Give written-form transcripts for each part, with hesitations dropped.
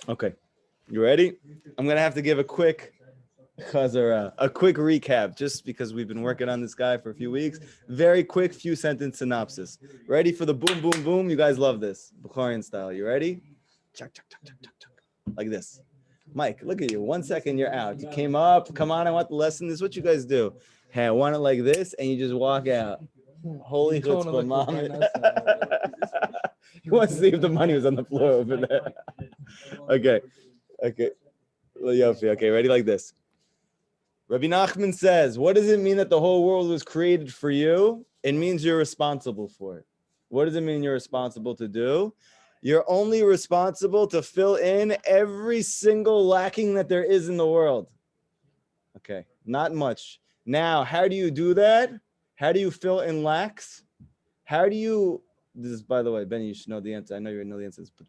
Okay, you ready? I'm gonna have to give a quick chazara, a quick recap, just because we've been working on this guy for a few weeks. Very quick, few sentence synopsis. Ready for the boom, boom, boom? You guys love this, Moharan style. You ready? Chuck, chuck, chuck, chuck, chuck, chuck. Like this. Mike, look at you. 1 second, you're out. You came up. Come on, I want the lesson. This is what you guys do. Hey, I want it like this, and you just walk out. Holy chutzpah, Mohammed. He wants to see if the money was on the floor over there. Okay. Okay, ready like this. Rabbi Nachman says, what does it mean that the whole world was created for you? It means you're responsible for it. What does it mean you're responsible to do? You're only responsible to fill in every single lacking that there is in the world. Okay, not much. Now, how do you do that? How do you fill in lacks? This is, by the way, Benny, you should know the answer. I know you know the answers, but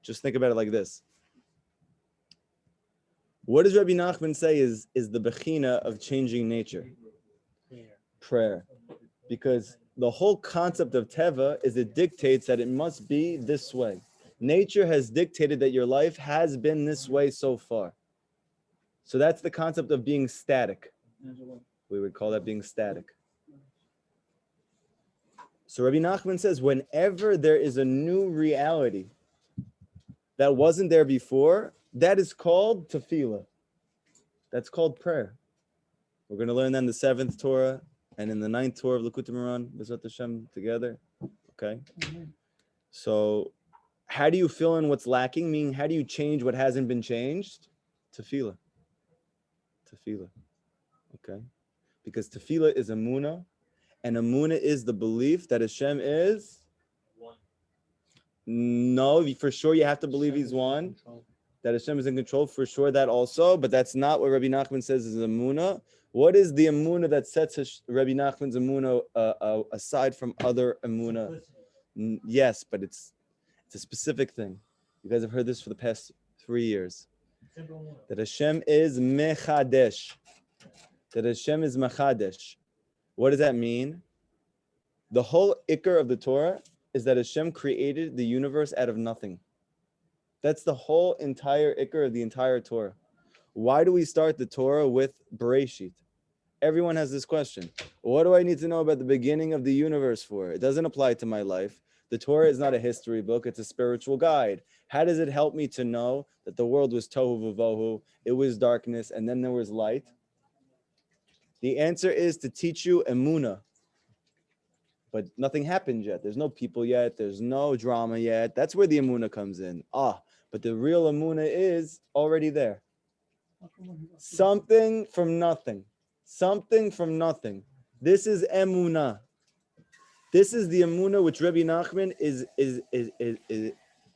just think about it like this. What does Rabbi Nachman say is the bechina of changing nature? Prayer. Because the whole concept of teva is it dictates that it must be this way. Nature has dictated that your life has been this way so far. So that's the concept of being static. We would call that being static. So Rabbi Nachman says, whenever there is a new reality that wasn't there before, that is called tefillah. That's called prayer. We're going to learn that in the 7th Torah and in the 9th Torah of Likutey Moharan, B'ezrat Hashem, together. Okay? So how do you fill in what's lacking? Meaning, how do you change what hasn't been changed? Tefillah. Tefillah. Okay? Because tefillah is Emunah, and Emunah is the belief that Hashem is one. No, for sure you have to believe He's one. That Hashem is in control, for sure, that also, but that's not what Rabbi Nachman says is Emunah. What is the Emunah that sets Rabbi Nachman's Emunah aside from other Emunah? Yes, but it's a specific thing. You guys have heard this for the past 3 years. That Hashem is Mechadesh. That Hashem is Mechadesh. What does that mean? The whole ikar of the Torah is that Hashem created the universe out of nothing. That's the whole entire ikar of the entire Torah. Why do we start the Torah with Bereshit? Everyone has this question. What do I need to know about the beginning of the universe for? It doesn't apply to my life. The Torah is not a history book. It's a spiritual guide. How does it help me to know that the world was tohu v'vohu, it was darkness, and then there was light? The answer is to teach you Emunah. But nothing happened yet. There's no people yet. There's no drama yet. That's where the Emunah comes in. But the real Emunah is already there. Something from nothing. Something from nothing. This is Emunah. This is the Emunah which Rabbi Nachman is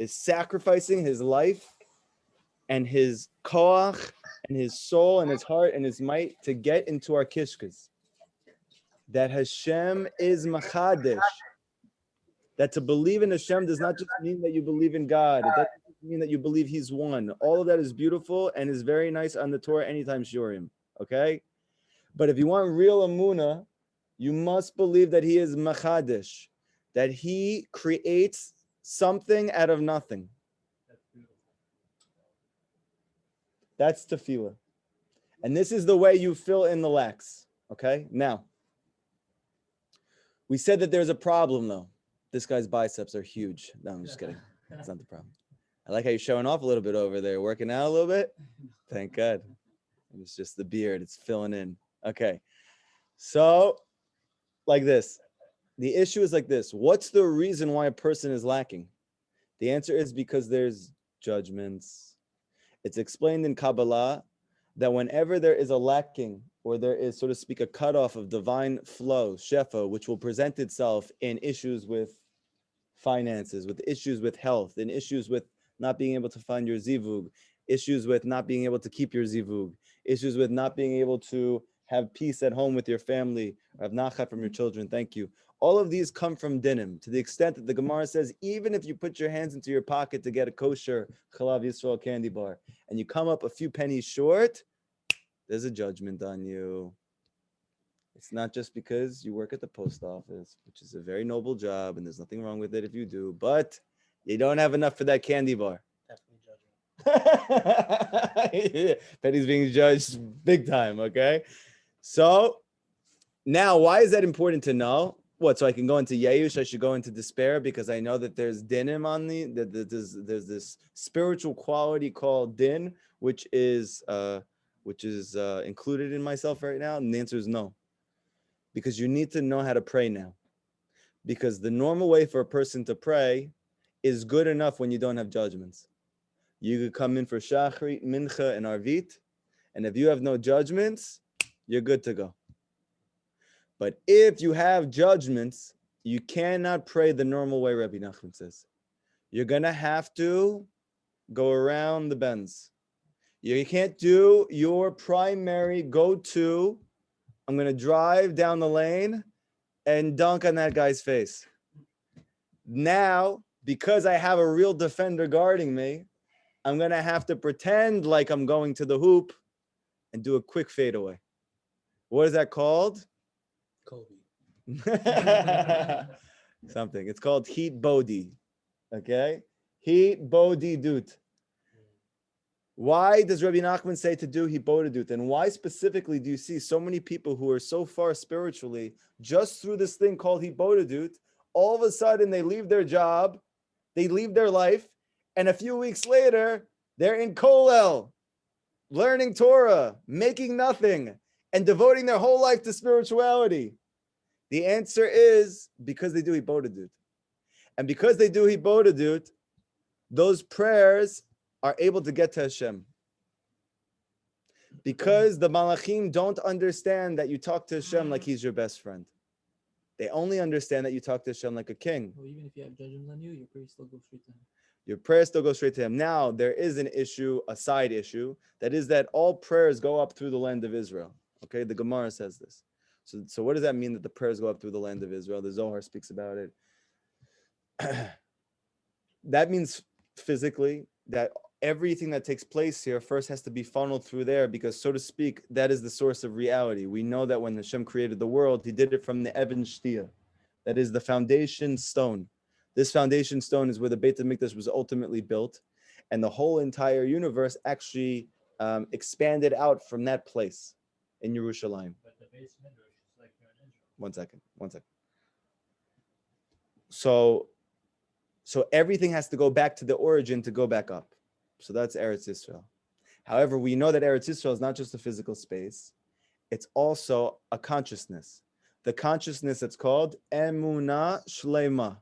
sacrificing his life and his koach and his soul and his heart and his might to get into our kishkas. That Hashem is Machadesh. That to believe in Hashem does not just mean that you believe in God. It doesn't just mean that you believe He's one. All of that is beautiful and is very nice on the Torah anytime Shurim. Okay? But if you want real Emunah, you must believe that He is Machadesh. That He creates something out of nothing. That's tefillah. And this is the way you fill in the lacks. Okay? Now, we said that there's a problem, though. This guy's biceps are huge. No, I'm just kidding. That's not the problem. I like how you're showing off a little bit over there. Working out a little bit? Thank God. It's just the beard. It's filling in. Okay. So, like this. The issue is like this. What's the reason why a person is lacking? The answer is because there's judgments. It's explained in Kabbalah that whenever there is a lacking, or there is, so to speak, a cutoff of divine flow, shefa, which will present itself in issues with finances, with issues with health, in issues with not being able to find your zivug, issues with not being able to keep your zivug, issues with not being able to have peace at home with your family, or have nachat from your children. Thank you. All of these come from dinim, to the extent that the Gemara says, even if you put your hands into your pocket to get a kosher Chalav Yisrael candy bar, and you come up a few pennies short, there's a judgment on you. It's not just because you work at the post office, which is a very noble job, and there's nothing wrong with it if you do, but you don't have enough for that candy bar. Petty's being judged big time, okay? So now, why is that important to know? What, so I can go into Yeush, I should go into despair because I know that there's dinim on that there's this spiritual quality called din, which is included in myself right now? And the answer is no. Because you need to know how to pray now. Because the normal way for a person to pray is good enough when you don't have judgments. You could come in for Shachrit, Mincha, and Arvit, and if you have no judgments, you're good to go. But if you have judgments, you cannot pray the normal way, Rabbi Nachman says. You're going to have to go around the bends. You can't do your primary go-to, I'm going to drive down the lane and dunk on that guy's face. Now, because I have a real defender guarding me, I'm going to have to pretend like I'm going to the hoop and do a quick fadeaway. What is that called? Kobe. Something. It's called heat bodhi. Okay? Heat bodhi dut. Why does Rabbi Nachman say to do heat bodhi dut? And why specifically do you see so many people who are so far spiritually just through this thing called heat bodhi dut, all of a sudden they leave their job, they leave their life, and a few weeks later, they're in Kollel, learning Torah, making nothing, and devoting their whole life to spirituality? The answer is because they do Hibodedut. And because they do Hibodedut, those prayers are able to get to Hashem. Because the Malachim don't understand that you talk to Hashem like he's your best friend. They only understand that you talk to Hashem like a king. Well, even if you have judgments on you, your prayer still goes straight to him. Your prayer still goes straight to him. Now, there is an issue, a side issue, that is that all prayers go up through the land of Israel. Okay, the Gemara says this. So what does that mean that the prayers go up through the land of Israel? The Zohar speaks about it. That means physically that everything that takes place here first has to be funneled through there because, so to speak, that is the source of reality. We know that when Hashem created the world, he did it from the Even Shtia. That is the foundation stone. This foundation stone is where the Beit HaMikdash was ultimately built, and the whole entire universe actually expanded out from that place in Yerushalayim. But the base midrash is like you're in Israel. One second. So everything has to go back to the origin to go back up. So that's Eretz Yisrael. However, we know that Eretz Yisrael is not just a physical space. It's also a consciousness. The consciousness that's called Emunah Shlema.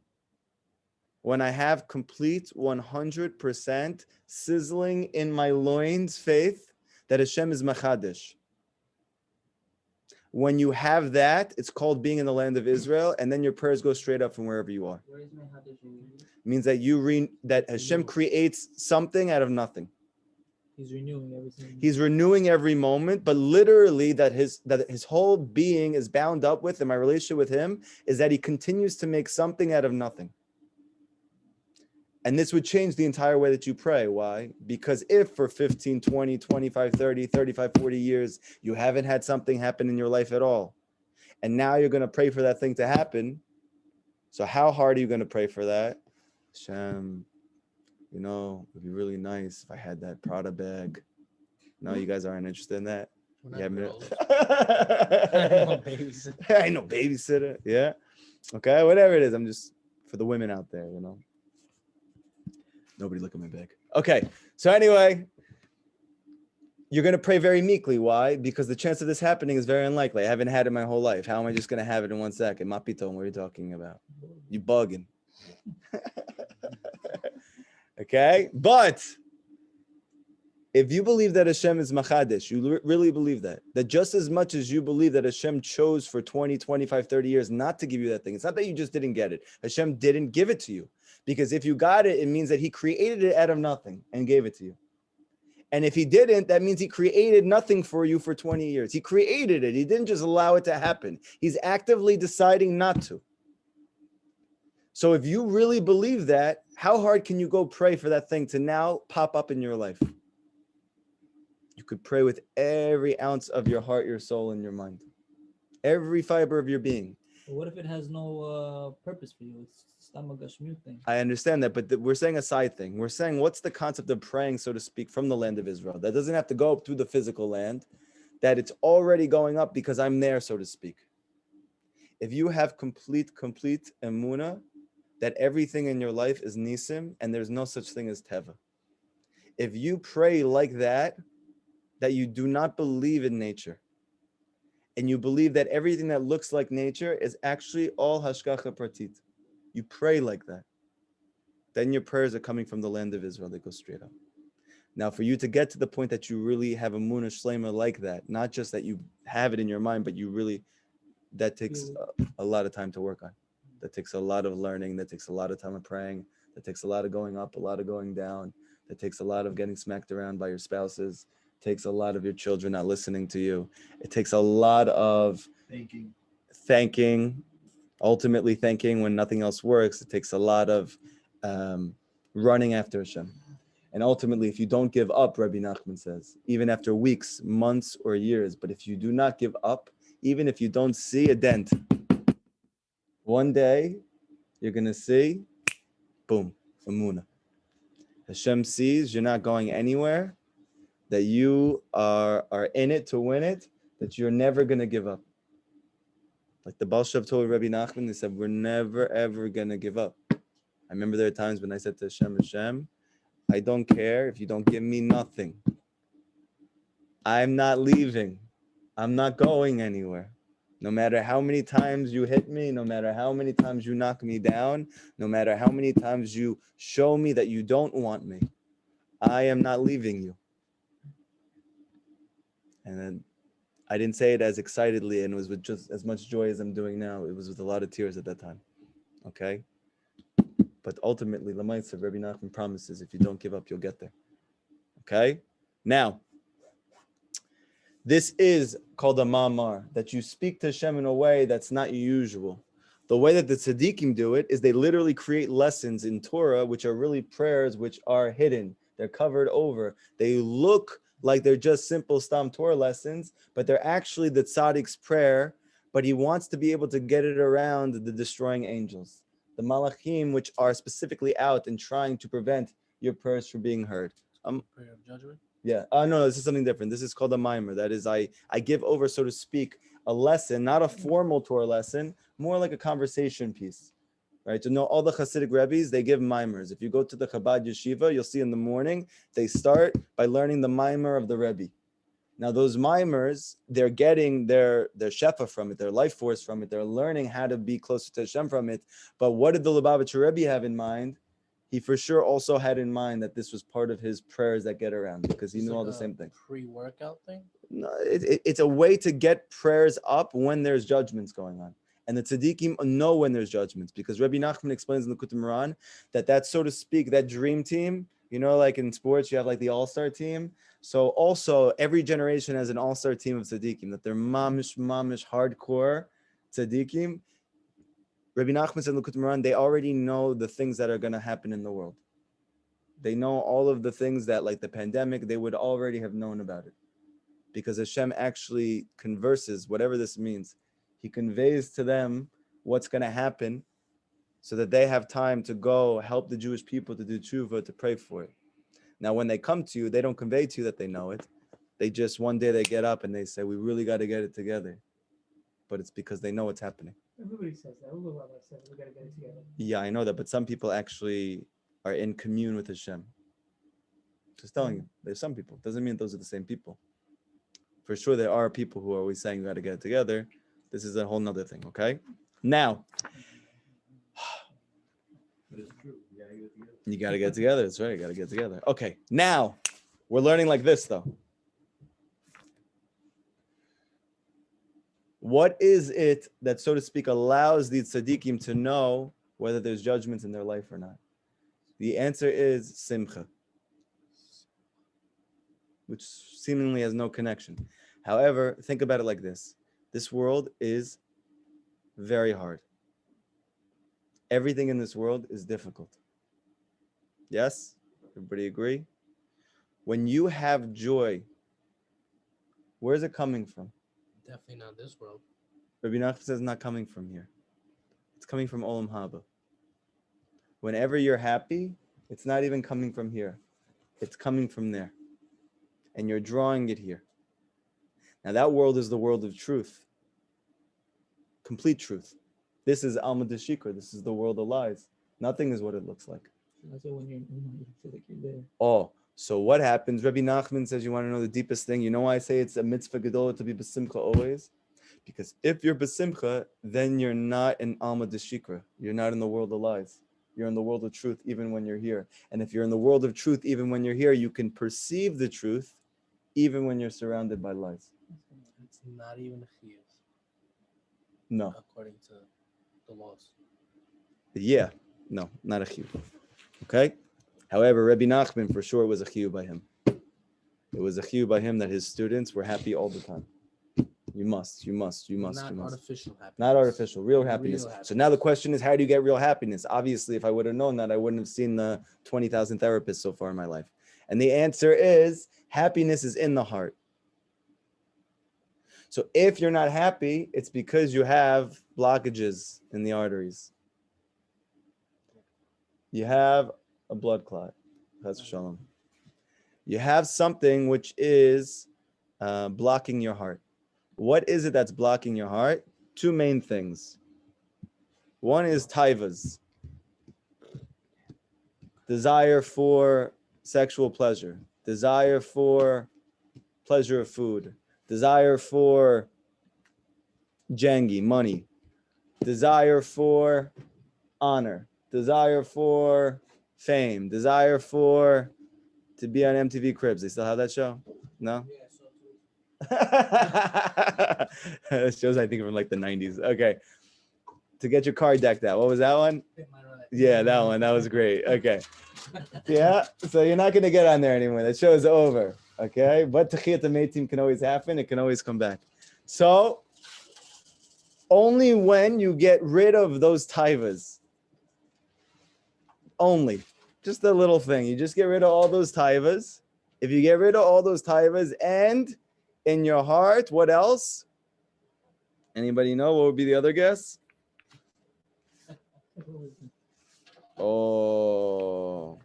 When I have complete 100% sizzling in my loins faith that Hashem is Machadesh. When you have that, it's called being in the land of Israel, and then your prayers go straight up from wherever you are. Where is Machadesh? Means that that Hashem creates something out of nothing. He's renewing everything. He's renewing every moment, but literally that his whole being is bound up with, and my relationship with him is that he continues to make something out of nothing. And this would change the entire way that you pray. Why? Because if for 15, 20, 25, 30, 35, 40 years, you haven't had something happen in your life at all, and now you're going to pray for that thing to happen. So how hard are you going to pray for that? Hashem, it would be really nice if I had that Prada bag. No, you guys aren't interested in that. We're Yeah, not girls. I ain't no babysitter. Yeah. Okay, whatever it is. I'm just for the women out there, Nobody look at my bag. Okay, so anyway, you're going to pray very meekly. Why? Because the chance of this happening is very unlikely. I haven't had it my whole life. How am I just going to have it in 1 second? Mapito, what are you talking about? You bugging. Okay, but if you believe that Hashem is Machadesh, you really believe that just as much as you believe that Hashem chose for 20, 25, 30 years not to give you that thing, it's not that you just didn't get it. Hashem didn't give it to you. Because if you got it, it means that he created it out of nothing and gave it to you. And if he didn't, that means he created nothing for you for 20 years. He created it. He didn't just allow it to happen. He's actively deciding not to. So if you really believe that, how hard can you go pray for that thing to now pop up in your life? You could pray with every ounce of your heart, your soul, and your mind. Every fiber of your being. But what if it has no purpose for you? It's Stam a Gashmiut thing. I understand that, but we're saying a side thing. We're saying, what's the concept of praying, so to speak, from the land of Israel? That doesn't have to go up through the physical land, that it's already going up because I'm there, so to speak. If you have complete Emunah, that everything in your life is Nisim, and there's no such thing as Teva. If you pray like that you do not believe in nature, and you believe that everything that looks like nature is actually all Hashgacha Pratit, you pray like that, then your prayers are coming from the land of Israel. They go straight up. Now, for you to get to the point that you really have a Emunah Shlema like that, not just that you have it in your mind, but you really, that takes a lot of time to work on. That takes a lot of learning. That takes a lot of time of praying. That takes a lot of going up, a lot of going down. That takes a lot of getting smacked around by your spouses. It takes a lot of your children not listening to you. It takes a lot of thanking, ultimately thanking when nothing else works. It takes a lot of running after Hashem. And ultimately, if you don't give up, Rabbi Nachman says, even after weeks, months, or years, but if you do not give up, even if you don't see a dent, one day you're going to see, boom, Emunah. Hashem sees you're not going anywhere, that you are in it to win it, that you're never going to give up. Like the Baal Shem told Rabbi Nachman, they said, we're never, ever going to give up. I remember there are times when I said to Hashem, I don't care if you don't give me nothing. I'm not leaving. I'm not going anywhere. No matter how many times you hit me, no matter how many times you knock me down, no matter how many times you show me that you don't want me, I am not leaving you. And then I didn't say it as excitedly, and it was with just as much joy as I'm doing now. It was with a lot of tears at that time. Okay? But ultimately, Lamaitza, Rabbi Nachman promises, if you don't give up, you'll get there. Okay? Now, this is called a mamar, that you speak to Hashem in a way that's not usual. The way that the tzaddikim do it is they literally create lessons in Torah, which are really prayers which are hidden. They're covered over. They look like they're just simple Stam Torah lessons, but they're actually the tzaddik's prayer, but he wants to be able to get it around the destroying angels, the malachim, which are specifically out and trying to prevent your prayers from being heard. Prayer of judgment? Yeah. No, this is something different. This is called a mimer. That is, I give over, so to speak, a lesson, not a formal Torah lesson, more like a conversation piece. Right? To know all the Hasidic Rebbes, they give mimers. If you go to the Chabad Yeshiva, you'll see in the morning, they start by learning the mimer of the Rebbe. Now, those mimers, they're getting their shefa from it, their life force from it. They're learning how to be closer to Hashem from it. But what did the Lubavitcher Rebbe have in mind? He for sure also had in mind that this was part of his prayers that get around, because he knew all the same thing. Pre-workout thing? No, it's a way to get prayers up when there's judgments going on. And the tzaddikim know when there's judgments, because Rabbi Nachman explains in the Likutey Moharan that, so to speak, that dream team, you know, like in sports, you have like the all-star team. So also every generation has an all-star team of tzaddikim, that they're mamish, hardcore tzaddikim. Rabbi Nachman said in the Likutey Moharan, they already know the things that are going to happen in the world. They know all of the things that, like the pandemic, they would already have known about it. Because Hashem actually converses, whatever this means. He conveys to them what's going to happen so that they have time to go help the Jewish people to do tshuva, to pray for it. Now, when they come to you, they don't convey to you that they know it. They just, one day they get up and they say, we really got to get it together. But it's because they know what's happening. Everybody says that. All the rabbis say we gotta get it together. Yeah, I know that, but some people actually are in commune with Hashem. Just telling you, there's some people. Doesn't mean those are the same people. For sure, there are people who are always saying we got to get it together. This is a whole nother thing, okay? Now, But it's true. you got to get together. That's right, you got to get together. Okay, now, we're learning like this, though. What is it that, so to speak, allows the tzaddikim to know whether there's judgments in their life or not? The answer is simcha, which seemingly has no connection. However, think about it like this. This world is very hard. Everything in this world is difficult. Yes? Everybody agree? When you have joy, where is it coming from? Definitely not this world. Rabbi Nachman says it's not coming from here. It's coming from Olam Haba. whenever you're happy, it's not even coming from here. It's coming from there. And you're drawing it here. Now that world is the world of truth. Complete truth. This is Alma de Shikra. This is the world of lies. Nothing is what it looks like. That's why when you're in Emunah, you feel like you're there. Oh, so what happens? Rabbi Nachman says, you want to know the deepest thing? You know why I say it's a mitzvah gedolah to be besimcha always? Because if you're besimcha, then you're not in Alma de Shikra. You're not in the world of lies. You're in the world of truth even when you're here. And if you're in the world of truth even when you're here, you can perceive the truth even when you're surrounded by lies. It's not even a chiyuv, No. according to the laws. Yeah. No, not a chiyuv. Okay? However, Rabbi Nachman, for sure, it was a chiyuv by him. It was a chiyuv by him that his students were happy all the time. You must. Not artificial happiness. Not artificial, real happiness. So now the question is, how do you get real happiness? Obviously, if I would have known that, I wouldn't have seen the 20,000 therapists so far in my life. And the answer is, happiness is in the heart. So if you're not happy, it's because you have blockages in the arteries. You have a blood clot. Chas v'shalom. You have something which is blocking your heart. What is it that's blocking your heart? Two main things. One is taivas, desire for sexual pleasure, desire for pleasure of food, desire for jangi, money, desire for honor, desire for fame, desire for to be on MTV Cribs. They still have that show? No? Yeah, so too. This shows, I think, from like the 90s. Okay. To get your car decked out. What was that one? Yeah, that one. That was great. Okay. Yeah. So you're not going to get on there anymore. That show is over. Okay. But Techiyat HaMeitim can always happen. It can always come back. So only when you get rid of those taivas, only, just a little thing. You just get rid of all those taivas. If you get rid of all those taivas and in your heart, what else? Anybody know what would be the other guess? Oh,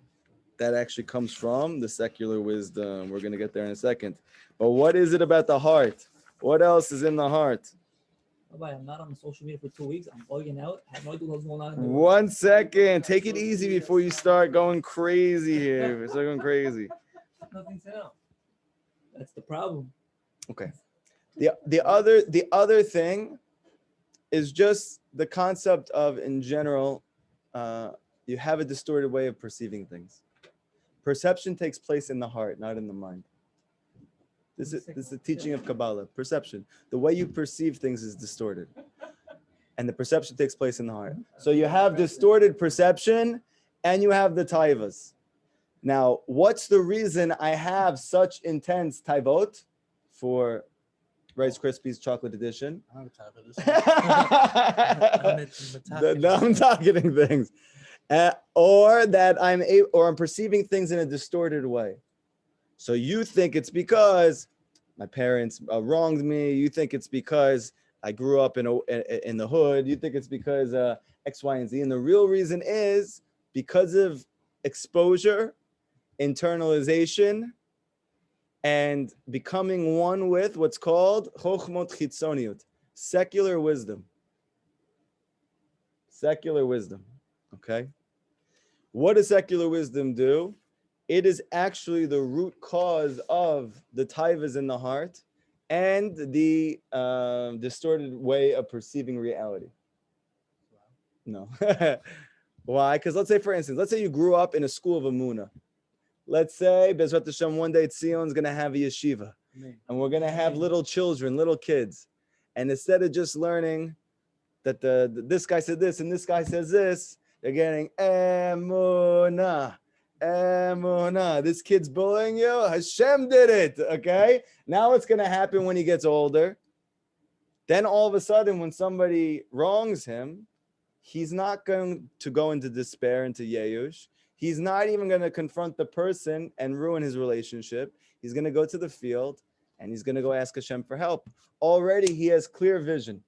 that actually comes from the secular wisdom. We're going to get there in a second. But what is it about the heart? What else is in the heart? I'm not on social media for 2 weeks. I'm bugging out. I have no idea what's going on. 1 second. Take it easy before you start going crazy here. Start going crazy. Nothing to know. That's the problem. Okay. The other thing is just the concept of, in general, you have a distorted way of perceiving things. Perception takes place in the heart, not in the mind. This is the teaching of Kabbalah. Perception. The way you perceive things is distorted. And the perception takes place in the heart. So you have distorted perception and you have the taivas. Now, what's the reason I have such intense taivot for Rice Krispies chocolate edition? I don't have time for this. I'm targeting things. Or that I'm perceiving things in a distorted way. So you think it's because my parents wronged me. You think it's because I grew up in the hood. You think it's because X, Y, and Z. And the real reason is because of exposure, internalization, and becoming one with what's called chokhmot chitzoniut, secular wisdom. Secular wisdom. Okay. What does secular wisdom do? It is actually the root cause of the taivas in the heart and the distorted way of perceiving reality. No. Why? Because let's say, for instance, let's say you grew up in a school of Emunah. Let's say, Bezrat Hashem, one day Tzion's going to have a yeshiva. And we're going to have little children, little kids. And instead of just learning that this guy said this and this guy says this, they're getting Emunah. Emunah. This kid's bullying you. Hashem did it. Okay. Now what's going to happen when he gets older? Then all of a sudden, when somebody wrongs him, he's not going to go into despair, into Yeyush. He's not even going to confront the person and ruin his relationship. He's going to go to the field and he's going to go ask Hashem for help. Already he has clear vision.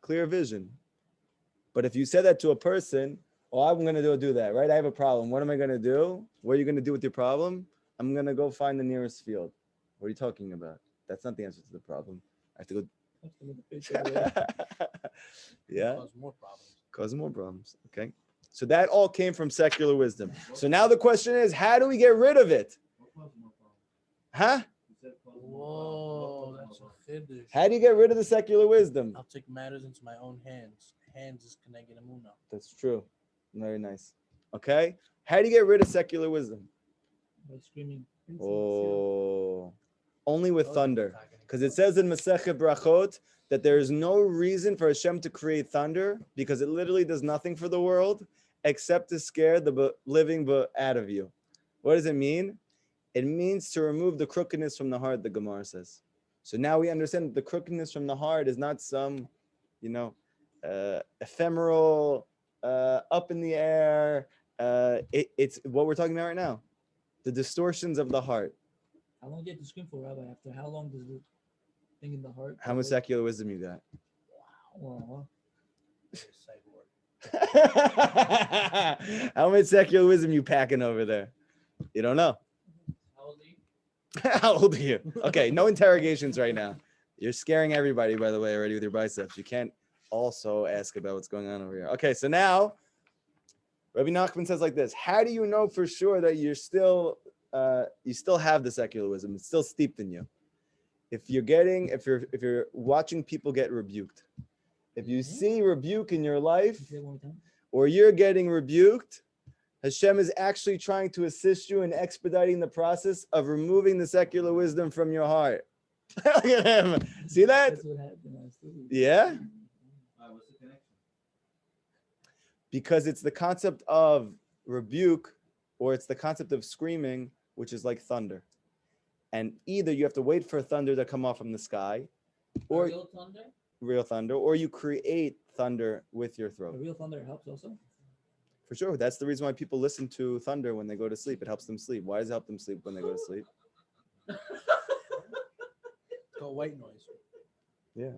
Clear vision. But if you said that to a person, oh, I'm going to do that, right? I have a problem. What am I going to do? What are you going to do with your problem? I'm going to go find the nearest field. What are you talking about? That's not the answer to the problem. I have to go. Yeah. Cause more problems. Cause more problems. Okay. So that all came from secular wisdom. So now the question is, how do we get rid of it? Huh? Whoa, that's a chiddush. How do you get rid of the secular wisdom? I'll take matters into my own hands. Hands is connected Emunah. That's true. Very nice. Okay. How do you get rid of secular wisdom? By screaming. Oh, only with thunder. Because it says in Masechet Brachot that there is no reason for Hashem to create thunder because it literally does nothing for the world except to scare the living out of you. What does it mean? It means to remove the crookedness from the heart, the Gemara says. So now we understand that the crookedness from the heart is not some, ephemeral, up in the air. It's what we're talking about right now. The distortions of the heart. How long do you have to scream for, Rabbi? After how long does the thing in the heart? How much secular wisdom you got? Wow. How much secular wisdom you packing over there? You don't know. How old are you? How old are you? Okay, no interrogations right now. You're scaring everybody, by the way, already with your biceps. You can't also ask about what's going on over here. Okay, so now Rabbi Nachman says like this: how do you know for sure that you still have the secular wisdom? It's still steeped in you. If you're watching people get rebuked, if you see rebuke in your life, or you're getting rebuked, Hashem is actually trying to assist you in expediting the process of removing the secular wisdom from your heart. Look at him. See that? That's what happened. Yeah? What's the connection? Because it's the concept of rebuke, or it's the concept of screaming, which is like thunder. And either you have to wait for thunder to come off from the sky, or real thunder, or you create thunder with your throat. The real thunder helps also? For sure. That's the reason why people listen to thunder when they go to sleep. It helps them sleep. Why does it help them sleep when they go to sleep? It's called white noise. Yeah.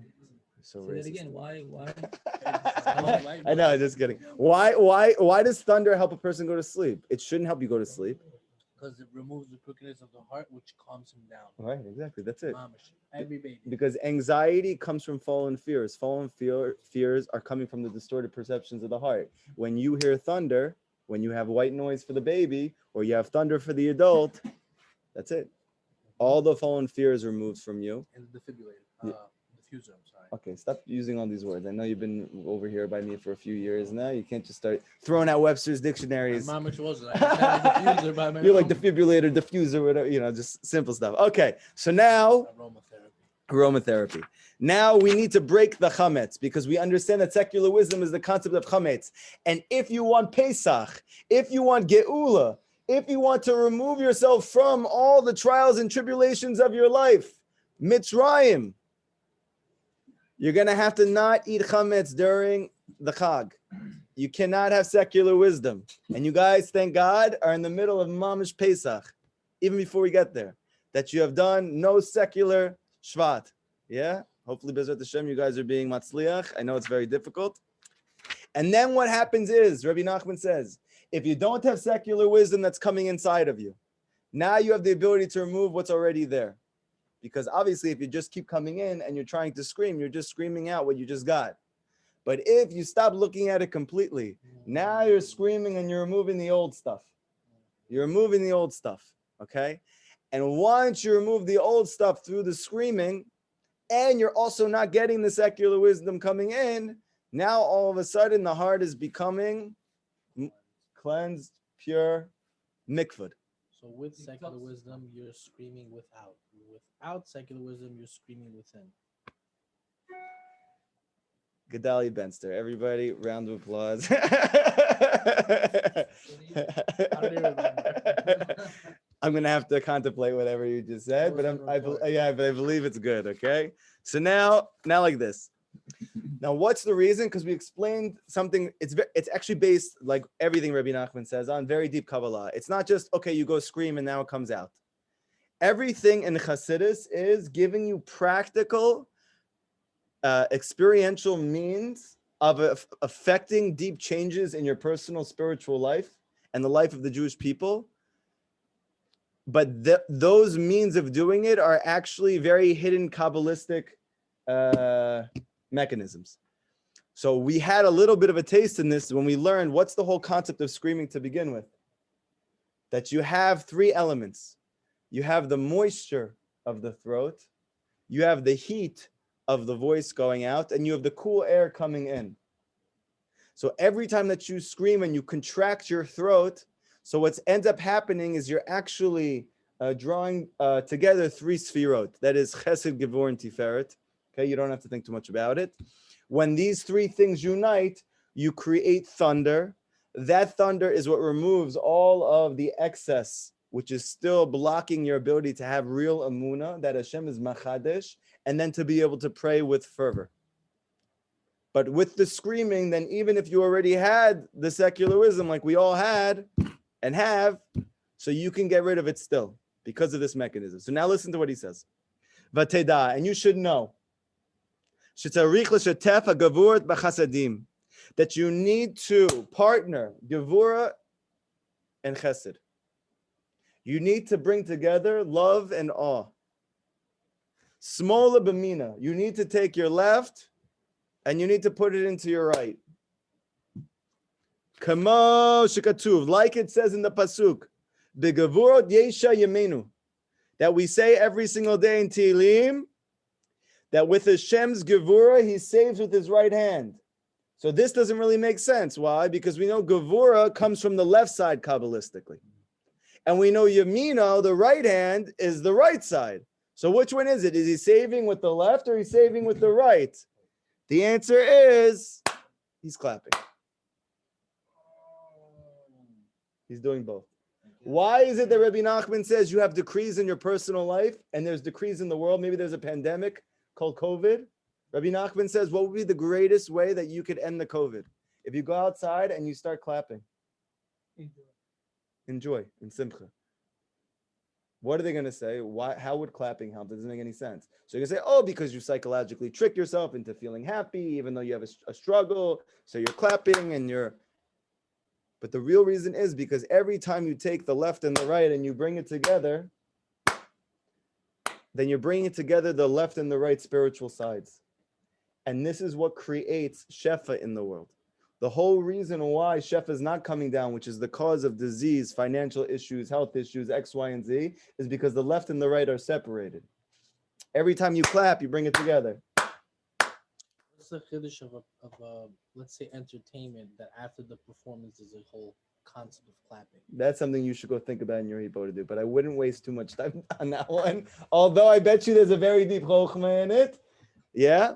So Say that racist. again. Why? I know, just kidding. Why does thunder help a person go to sleep? It shouldn't help you go to sleep. Because it removes the crookedness of the heart, which calms him down. Right, exactly. That's it. Mamish. Every baby. Because anxiety comes from fallen fears. Fallen fears are coming from the distorted perceptions of the heart. When you hear thunder, when you have white noise for the baby, or you have thunder for the adult, that's it. All the fallen fears removed from you. And the defibrillator. Yeah. Diffuser, I'm sorry. Okay, stop using all these words. I know you've been over here by me for a few years now. You can't just start throwing out Webster's dictionaries. Mamish was it. I just had a diffuser by my You're like own. defibrillator, diffuser, whatever, just simple stuff. Okay, so now aromatherapy. Now we need to break the chametz because we understand that secular wisdom is the concept of chametz. And if you want Pesach, if you want Geula, if you want to remove yourself from all the trials and tribulations of your life, Mitzrayim, you're going to have to not eat chametz during the Chag. You cannot have secular wisdom. And you guys, thank God, are in the middle of Mamish Pesach, even before we get there, that you have done no secular Shvat. Yeah? Hopefully, Bezrat Hashem, you guys are being matzliach. I know it's very difficult. And then what happens is, Rabbi Nachman says, if you don't have secular wisdom that's coming inside of you, now you have the ability to remove what's already there. Because obviously, if you just keep coming in and you're trying to scream, you're just screaming out what you just got. But if you stop looking at it completely, now you're screaming and you're removing the old stuff. You're removing the old stuff, okay? And once you remove the old stuff through the screaming, and you're also not getting the secular wisdom coming in, now all of a sudden the heart is becoming cleansed, pure, mikvud. So with secular wisdom, you're screaming without. Without secular wisdom, you're screaming within. Gedalia Benster. Everybody, round of applause. I'm gonna have to contemplate whatever you just said, but I believe it's good. Okay. So now like this. Now, what's the reason? Because we explained something. It's actually based, like everything Rabbi Nachman says, on very deep Kabbalah. It's not just okay, you go scream and now it comes out. Everything in Chassidus is giving you practical, experiential means of affecting deep changes in your personal spiritual life and the life of the Jewish people. But those means of doing it are actually very hidden Kabbalistic mechanisms. So we had a little bit of a taste in this when we learned what's the whole concept of screaming to begin with. That you have three elements. You have the moisture of the throat, you have the heat of the voice going out, and you have the cool air coming in. So every time that you scream and you contract your throat, so what ends up happening is you're actually drawing together three sfirot. That is Chesed, Gevur, and Tiferet. Okay, you don't have to think too much about it. When these three things unite, you create thunder. That thunder is what removes all of the excess, which is still blocking your ability to have real emunah, that Hashem is machadesh, and then to be able to pray with fervor. But with the screaming, then even if you already had the secular wisdom like we all had and have, so you can get rid of it still because of this mechanism. So now listen to what he says. Vateda, and you should know that you need to partner Gevura and Chesed. You need to bring together love and awe. Smola b'mina. You need to take your left and you need to put it into your right. Kamo shekatuv, like it says in the pasuk, b'gevurot yesha yemenu, that we say every single day in Tehillim, that with Hashem's gevura, he saves with his right hand. So this doesn't really make sense. Why? Because we know gevura comes from the left side Kabbalistically. And we know Yamino, the right hand, is the right side. So which one is it? Is he saving with the left or is he saving with the right? The answer is he's clapping. He's doing both. Why is it that Rabbi Nachman says you have decrees in your personal life and there's decrees in the world? Maybe there's a pandemic called COVID. Rabbi Nachman says, what would be the greatest way that you could end the COVID? If you go outside and you start clapping. Enjoy in simcha. What are they going to say? Why? How would clapping help? It doesn't make any sense. So you're going to say, oh, because you psychologically trick yourself into feeling happy, even though you have a struggle. So you're clapping and you're... But the real reason is because every time you take the left and the right and you bring it together, then you're bringing together the left and the right spiritual sides. And this is what creates shefa in the world. The whole reason why shefa is not coming down, which is the cause of disease, financial issues, health issues, X, Y, and Z, is because the left and the right are separated. Every time you clap, you bring it together. What's the chiddush of let's say, entertainment, that after the performance is a whole concept of clapping? That's something you should go think about in your hippo to do, but I wouldn't waste too much time on that one. Although I bet you there's a very deep chokhmah in it. Yeah.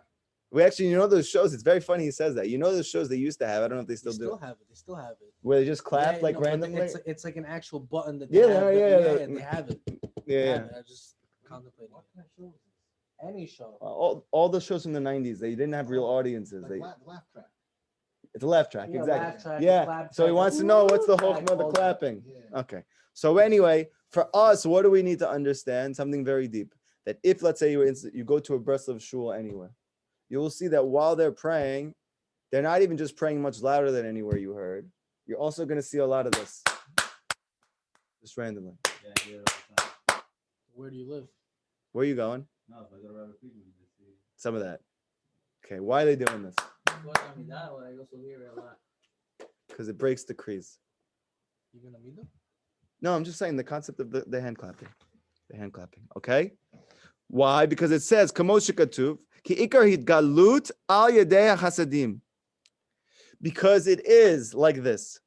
We actually, you know those shows, it's very funny he says that. You know those shows they used to have, I don't know if they still do. They still have it. Where they just clap like randomly? It's like an actual button that they have. They have it. Yeah. I just contemplating. What kind of show is this? Any show. All the shows from the 90s, they didn't have real audiences. Like laugh track. It's a laugh track, Yeah, exactly. laugh track, Yeah. clap So he track. wants to know what's the whole Track, of the all clapping. Yeah. Okay. So anyway, for us, what do we need to understand? Something very deep. That if, let's say, you go to a Breslov shul anywhere, you will see that while they're praying, they're not even just praying much louder than anywhere you heard. You're also going to see a lot of this. Just randomly. Yeah, I hear it all the time. Where do you live? Where are you going? No, if I go to Rabbi Friedman, you just see. Some of that. Okay, why are they doing this? Because it breaks the crease. You gonna meet them? No, I'm just saying the concept of the hand clapping. The hand clapping, okay? Why? Because it says, Kamosh Katuv, Ki Ikar Hitgalut Al Yedei HaChasadim. Because it is like this.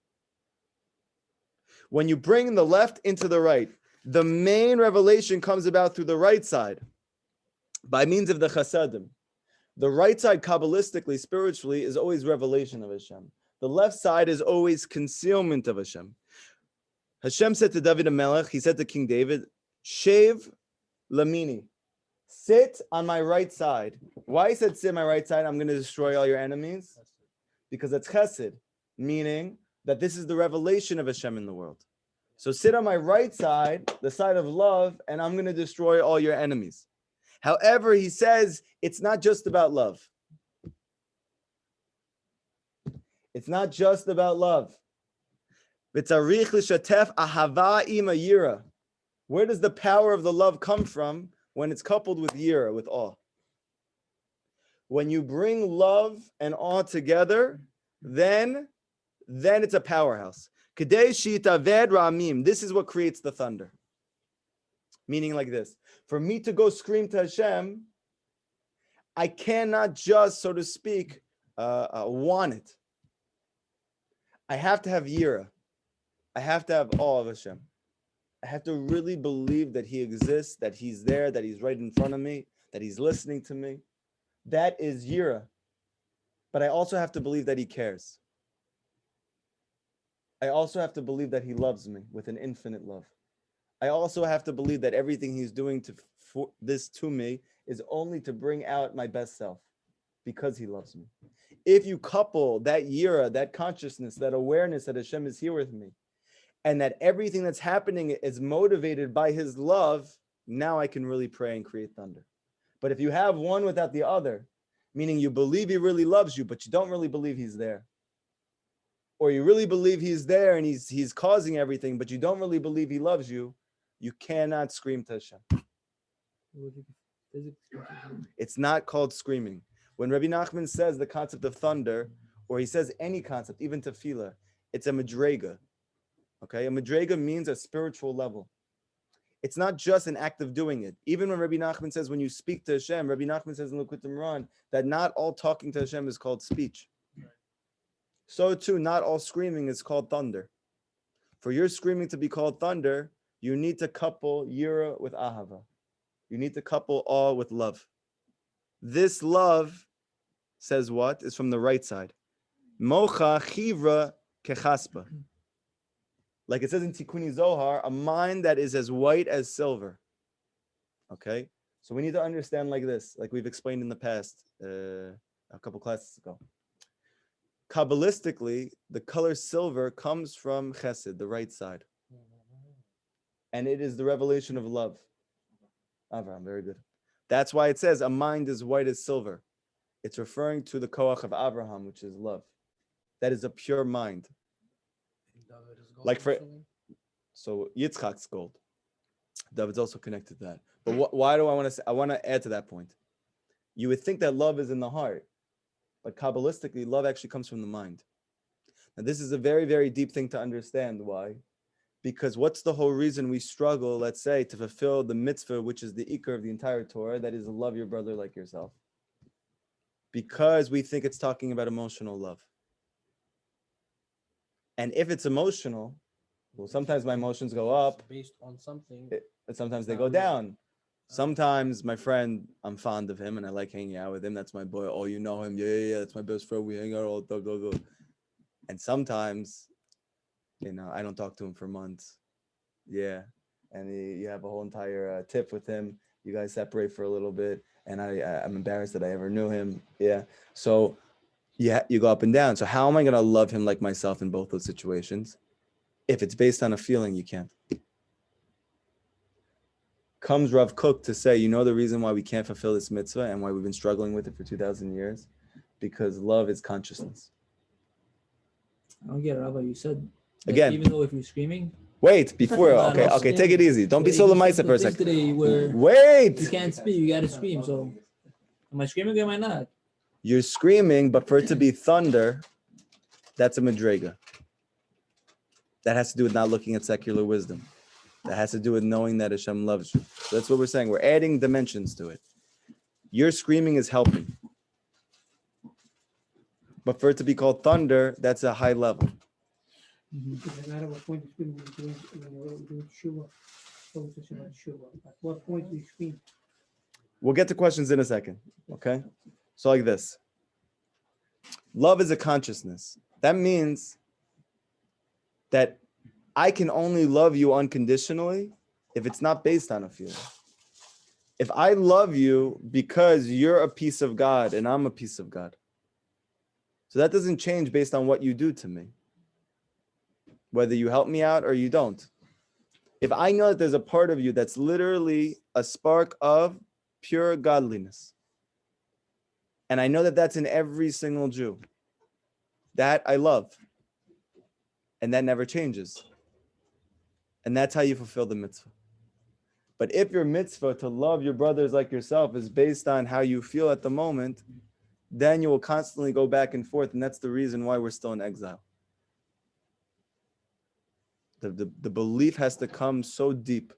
When you bring the left into the right, the main revelation comes about through the right side by means of the chasadim. The right side, Kabbalistically, spiritually, is always revelation of Hashem. The left side is always concealment of Hashem. Hashem said to David HaMelech, he said to King David, Shev Lamini, sit on my right side. Why he said sit on my right side? I'm going to destroy all your enemies. Because it's chesed, meaning that this is the revelation of Hashem in the world. So sit on my right side, the side of love, and I'm going to destroy all your enemies. However, he says it's not just about love. It's not just about love. V'tzarich l'shatef ahava ima yira. Where does the power of the love come from? When it's coupled with yira, with awe. When you bring love and awe together, then it's a powerhouse. Kadei shitaved ramim. This is what creates the thunder. Meaning like this. For me to go scream to Hashem, I cannot just, so to speak, want it. I have to have yira. I have to have awe of Hashem. I have to really believe that He exists, that He's there, that He's right in front of me, that He's listening to me. That is yira. But I also have to believe that He cares. I also have to believe that He loves me with an infinite love. I also have to believe that everything He's doing for this to me is only to bring out my best self because He loves me. If you couple that yira, that consciousness, that awareness that Hashem is here with me, and that everything that's happening is motivated by His love, now I can really pray and create thunder. But if you have one without the other, meaning you believe He really loves you, but you don't really believe He's there, or you really believe He's there and He's causing everything, but you don't really believe He loves you, you cannot scream to Hashem. It's not called screaming. When Rabbi Nachman says the concept of thunder, or he says any concept, even tefillah, it's a madrega. Okay, a madrega means a spiritual level. It's not just an act of doing it. Even when Rabbi Nachman says when you speak to Hashem, Rabbi Nachman says in Likutey Moharan that not all talking to Hashem is called speech. So too, not all screaming is called thunder. For your screaming to be called thunder, you need to couple yira with ahava. You need to couple awe with love. This love, says what? Is from the right side. Mocha chivra kechaspa. Like it says in Tikkuni Zohar, a mind that is as white as silver. Okay? So we need to understand like this, like we've explained in the past, a couple classes ago. Kabbalistically, the color silver comes from chesed, the right side. And it is the revelation of love. Avraham, very good. That's why it says a mind is white as silver. It's referring to the koach of Abraham, which is love. That is a pure mind. Like so Yitzchak's gold. David's also connected to that. But why do I want to say? I want to add to that point. You would think that love is in the heart, but Kabbalistically, love actually comes from the mind. Now, this is a very, very deep thing to understand. Why? Because what's the whole reason we struggle, let's say, to fulfill the mitzvah, which is the ikar of the entire Torah, that is love your brother like yourself? Because we think it's talking about emotional love. And if it's emotional, well, sometimes my emotions go up. Based on something. But sometimes they go down. Sometimes my friend, I'm fond of him and I like hanging out with him. That's my boy. Oh, you know him? Yeah. That's my best friend. We hang out all the time. And sometimes, I don't talk to him for months. Yeah. And you have a whole entire tip with him. You guys separate for a little bit. And I'm embarrassed that I ever knew him. Yeah. So you go up and down. So how am I going to love him like myself in both those situations? If it's based on a feeling, you can't. Comes Rav Kook to say, the reason why we can't fulfill this mitzvah and why we've been struggling with it for 2,000 years? Because love is consciousness. I don't get it, Rabbi. You said that again, even though if you're screaming. Wait, before, okay, take it easy. Don't be so lemaisa for a second. Wait! You can't speak, you gotta scream. So, am I screaming or am I not? You're screaming, but for it to be thunder, that's a madrega. That has to do with not looking at secular wisdom. That has to do with knowing that Hashem loves you. So that's what we're saying. We're adding dimensions to it. Your screaming is helping. But for it to be called thunder, that's a high level. At what point do you scream? We'll get to questions in a second, okay? So like this. Love is a consciousness. That means that I can only love you unconditionally if it's not based on a feeling. If I love you because you're a piece of God and I'm a piece of God. So that doesn't change based on what you do to me. Whether you help me out or you don't. If I know that there's a part of you that's literally a spark of pure godliness, and I know that that's in every single Jew, that I love. And that never changes. And that's how you fulfill the mitzvah. But if your mitzvah to love your brothers like yourself is based on how you feel at the moment, then you will constantly go back and forth. And that's the reason why we're still in exile. The belief has to come so deep.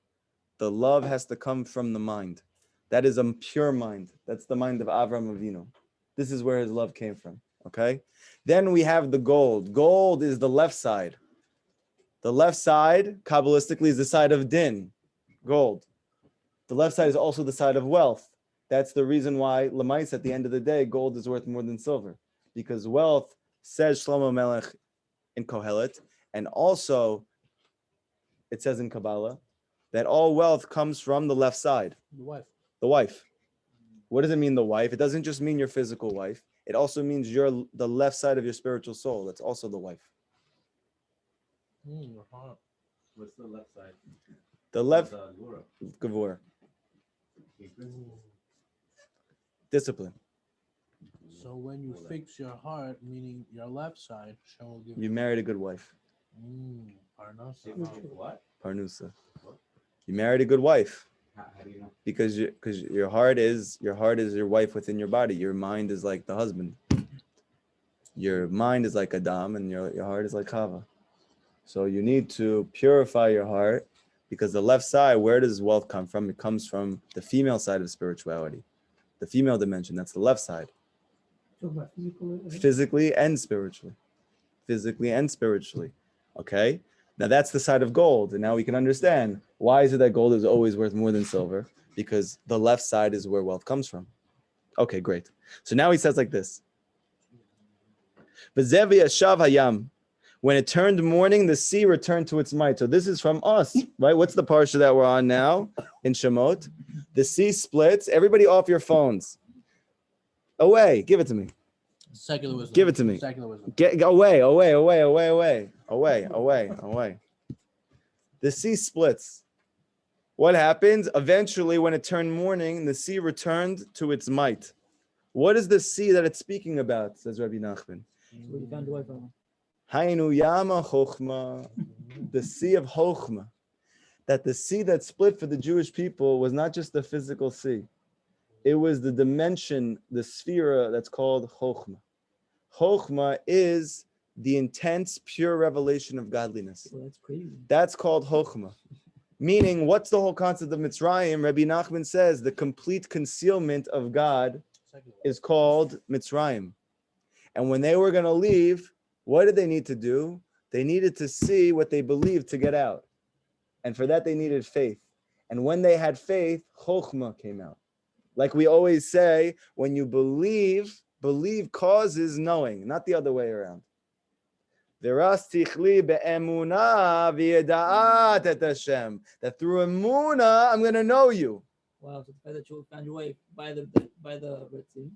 The love has to come from the mind. That is a pure mind. That's the mind of Avram Avinu. This is where his love came from. Okay? Then we have the gold. Gold is the left side. The left side, Kabbalistically, is the side of din, gold. The left side is also the side of wealth. That's the reason why, Lamais, at the end of the day, gold is worth more than silver. Because wealth, says Shlomo Melech in Kohelet, and also it says in Kabbalah, that all wealth comes from the left side. The wife. The wife. What does it mean, the wife? It doesn't just mean your physical wife. It also means the left side of your spiritual soul. That's also the wife. Your heart. What's the left side? The left, The Gvura. Gavur, Hatred. discipline. So when you fix your heart, meaning your left side, Hashem will give You married a good wife, Parnasa. What? Parnusa. You married a good wife How do you know? because your heart is your wife within your body. Your mind is like the husband. Your mind is like Adam, and your heart is like Chava. So you need to purify your heart, because the left side, where does wealth come from? It comes from the female side of spirituality, the female dimension. That's the left side, Talk about physical. physically and spiritually. Physically and spiritually. Okay? Now that's the side of gold. And now we can understand why is it that gold is always worth more than silver? Because the left side is where wealth comes from. Okay, great. So now he says like this. V'zevi yashav hayam. When it turned morning, the sea returned to its might. So this is from us, right? What's the parsha that we're on now in Shemot? The sea splits. Everybody off your phones. Away. Give it to me. Secular wisdom. Give it to me. Secular wisdom. Get away. The sea splits. What happens? Eventually, when it turned morning, the sea returned to its might. What is the sea that it's speaking about? Says Rabbi Nachman. Where you found your wife from? Hainu Yama Chochma, the sea of Chochma. That the sea that split for the Jewish people was not just the physical sea. It was the dimension, the sphere that's called Chochma. Chochma is the intense, pure revelation of godliness. Well, that's crazy. That's called Chochma. Meaning, what's the whole concept of Mitzrayim? Rabbi Nachman says the complete concealment of God is called Mitzrayim. And when they were going to leave, what did they need to do? They needed to see what they believed to get out. And for that, they needed faith. And when they had faith, Chochmah came out. Like we always say, when you believe causes knowing, not the other way around. V'rastichli be'emunah v'yeda'at et Hashem. That through Emunah, I'm going to know you. Wow, so the fact that you found your wife by the Red Sea,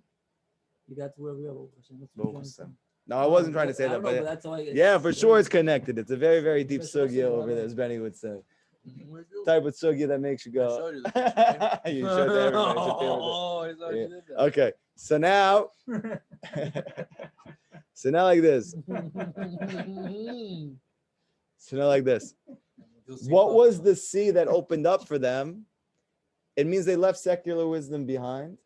you got to where we are. That's what you're saying. No, I wasn't trying to say I that, don't know, but that's how yeah, for sure it's connected. It's a very, very deep sugya over there, as Benny would say. Type of sugya that makes you go. I showed you the You showed to everybody. It's your favorite. Oh, he's already Yeah. did that. Okay, so now, like this. So now like this. You'll see What both. was the sea that opened up for them? It means they left secular wisdom behind,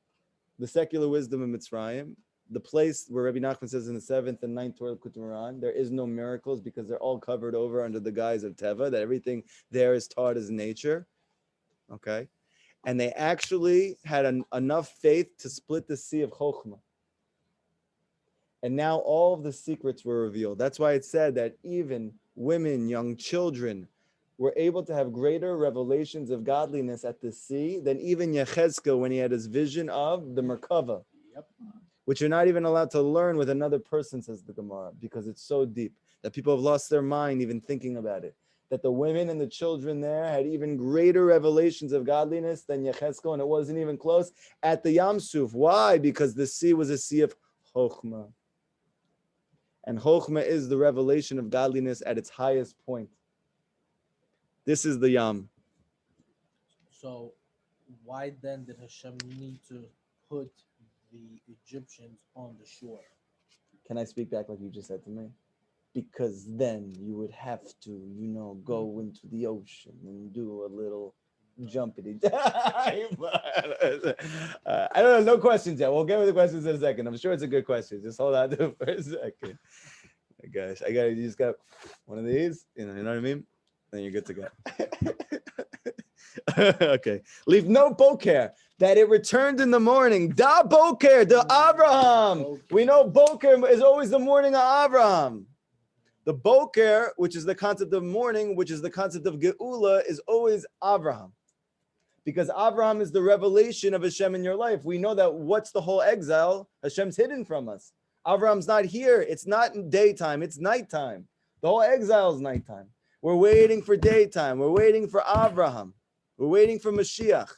the secular wisdom of Mitzrayim, the place where Rabbi Nachman says in the 7th and 9th Torah Likutey Moharan, there is no miracles because they're all covered over under the guise of Teva, that everything there is taught as nature. Okay? And they actually had enough faith to split the sea of Chokhmah. And now all of the secrets were revealed. That's why it said that even women, young children, were able to have greater revelations of godliness at the sea than even Yechezkel when he had his vision of the Merkava, which you're not even allowed to learn with another person, says the Gemara, because it's so deep that people have lost their mind even thinking about it. That the women and the children there had even greater revelations of godliness than Yechezkel, and it wasn't even close at the Yam Suf. Why? Because the sea was a sea of Chokhmah. And Chokhmah is the revelation of godliness at its highest point. This is the Yam. So, why then did Hashem need to put the Egyptians on the shore? Can I speak back like you just said to me? Because then you would have to, go into the ocean and do a little jumpity. I don't know. No questions yet. We'll get with the questions in a second. I'm sure it's a good question. Just hold on to it for a second. My gosh, you just got one of these. You know what I mean? Then you're good to go. Okay. Leave no boker that it returned in the morning. Da boker, da Abraham. We know boker is always the morning of Abraham. The boker, which is the concept of morning, which is the concept of geula, is always Abraham. Because Abraham is the revelation of Hashem in your life. We know that what's the whole exile? Hashem's hidden from us. Abraham's not here. It's not daytime. It's nighttime. The whole exile is nighttime. We're waiting for daytime. We're waiting for Abraham. We're waiting for Mashiach.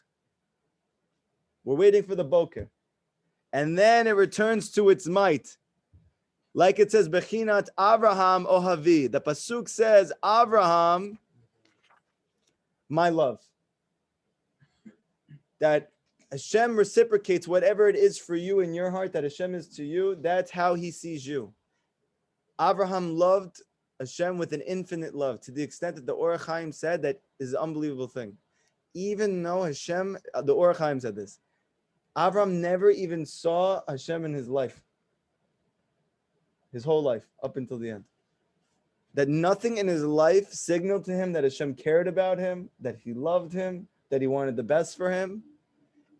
We're waiting for the boker. And then it returns to its might. Like it says, Bechinat Abraham Ohavi. The Pasuk says, Abraham, my love. That Hashem reciprocates whatever it is for you in your heart that Hashem is to you. That's how he sees you. Abraham loved Hashem with an infinite love, to the extent that the Orach Chaim said that is an unbelievable thing. Even though Hashem, the Orach Chaim said this, Abraham never even saw Hashem in his life. His whole life, up until the end. That nothing in his life signaled to him that Hashem cared about him, that he loved him, that he wanted the best for him.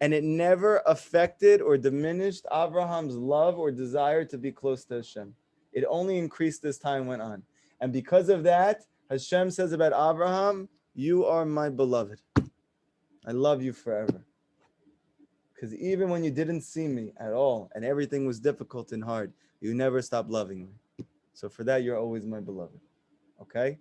And it never affected or diminished Abraham's love or desire to be close to Hashem. It only increased as time went on. And because of that, Hashem says about Abraham, you are my beloved. I love you forever. Because even when you didn't see me at all, and everything was difficult and hard, you never stopped loving me. So for that, you're always my beloved. Okay?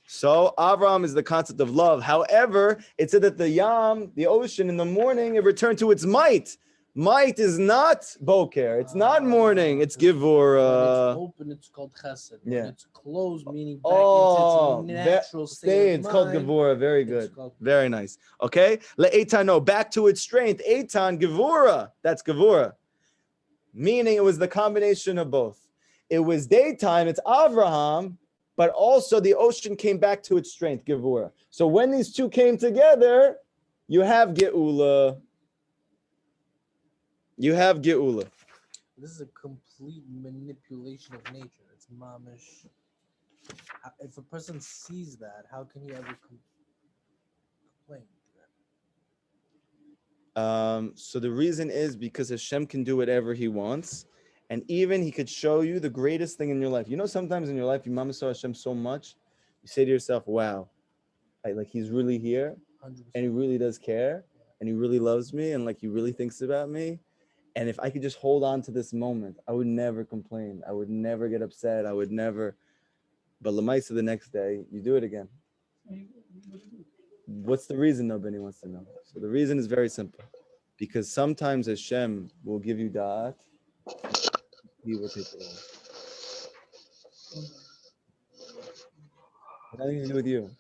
So Avraham is the concept of love. However, it said that the Yam, the ocean, in the morning, it returned to its might. Might is not boker. It's not morning. It's givor. When it's open, it's called chesed. Yeah. When it's closed, meaning back into its natural state. It's called gevura. Very good. Very nice. Okay. Le'etano, back to its strength. Eitan, gevura. That's gevura. Meaning it was the combination of both. It was daytime. It's Avraham. But also the ocean came back to its strength, Gevura. So when these two came together, you have Geula. You have Geula. This is a complete manipulation of nature. It's mamish. If a person sees that, how can he ever complain? So the reason is because Hashem can do whatever he wants. And even he could show you the greatest thing in your life. You know, sometimes in your life, your mama saw Hashem so much, you say to yourself, wow, like he's really here 100%. and he really does care and he really loves me and like he really thinks about me. And if I could just hold on to this moment, I would never complain. I would never get upset. I would never. But Lamaisa, the next day, you do it again. What's the reason nobody wants to know? So the reason is very simple. Because sometimes Hashem will give you da'at. He will take it away. Nothing to do with you.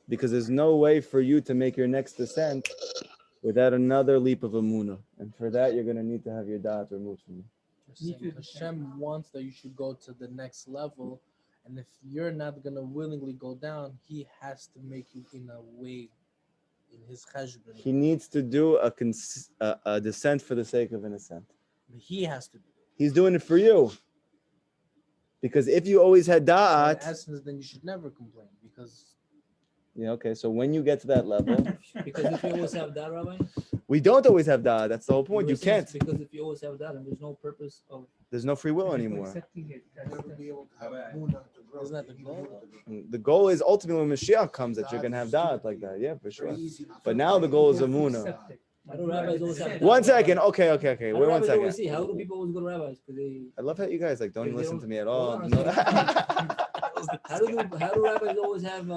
Because there's no way for you to make your next descent without another leap of Emunah. And for that, you're going to need to have your da'at removed from you. Hashem wants that you should go to the next level. And if you're not going to willingly go down, he has to make you in a way, in his cheshbon. He needs to do a descent for the sake of an ascent. He has to do it. He's doing it for you. Because if you always had da'at, in essence, then you should never complain. Because okay, so when you get to that level, Because if you always have that, Rabbi, we don't always have da'at. That's the whole point. You can't. Because if you always have that, and there's no purpose of. There's no free will anymore. Accepting it. That's the- isn't that the goal? The goal is ultimately when Mashiach comes that you're going to have da'at like that. Yeah, for sure. But now the goal is Emunah. Accept it. How do rabbis always have that? One second. Okay. How Wait do one rabbis always second. see? How do people always go to rabbis? Because they. I love how you guys like don't If they listen don't- to me at Hold all. on a No. How do rabbis always have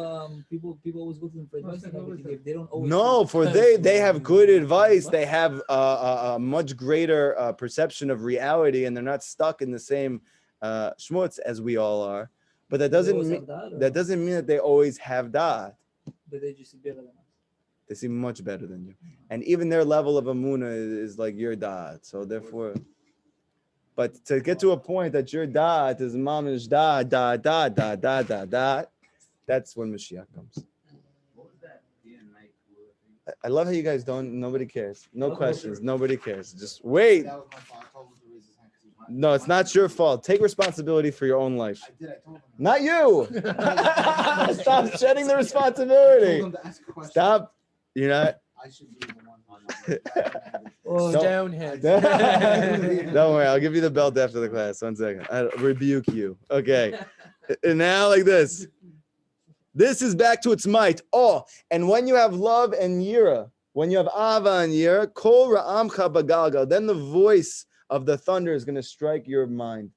people always go to them for advice and everything if they don't always No, for they have good advice. They have a much greater perception of reality, and they're not stuck in the same schmutz as we all are. But that doesn't mean that they always have that. But they just see better than us. They seem much better than you, and even their level of Emunah is like your da'at. So therefore, But to get to a point that your da'at is mamish da, that's when Mashiach comes. What was that day and night tour thing? I love how you guys don't, nobody cares. No questions, nobody cares. Just wait. That was my fault. I told him to raise his hand 'cause he wanted- No, it's not your fault. Take responsibility for your own life. I did. I told him. Not you. Stop shedding the I responsibility. told him to ask a question. Stop. You're not. I should be the one on that. Oh, Don't- downhead. Don't worry, I'll give you the belt after the class. 1 second. I rebuke you. Okay. And now like this. This is back to its might. Oh, and when you have love and yira, when you have ava and yira, kol ra'amcha bagalgal, then the voice of the thunder is going to strike your mind.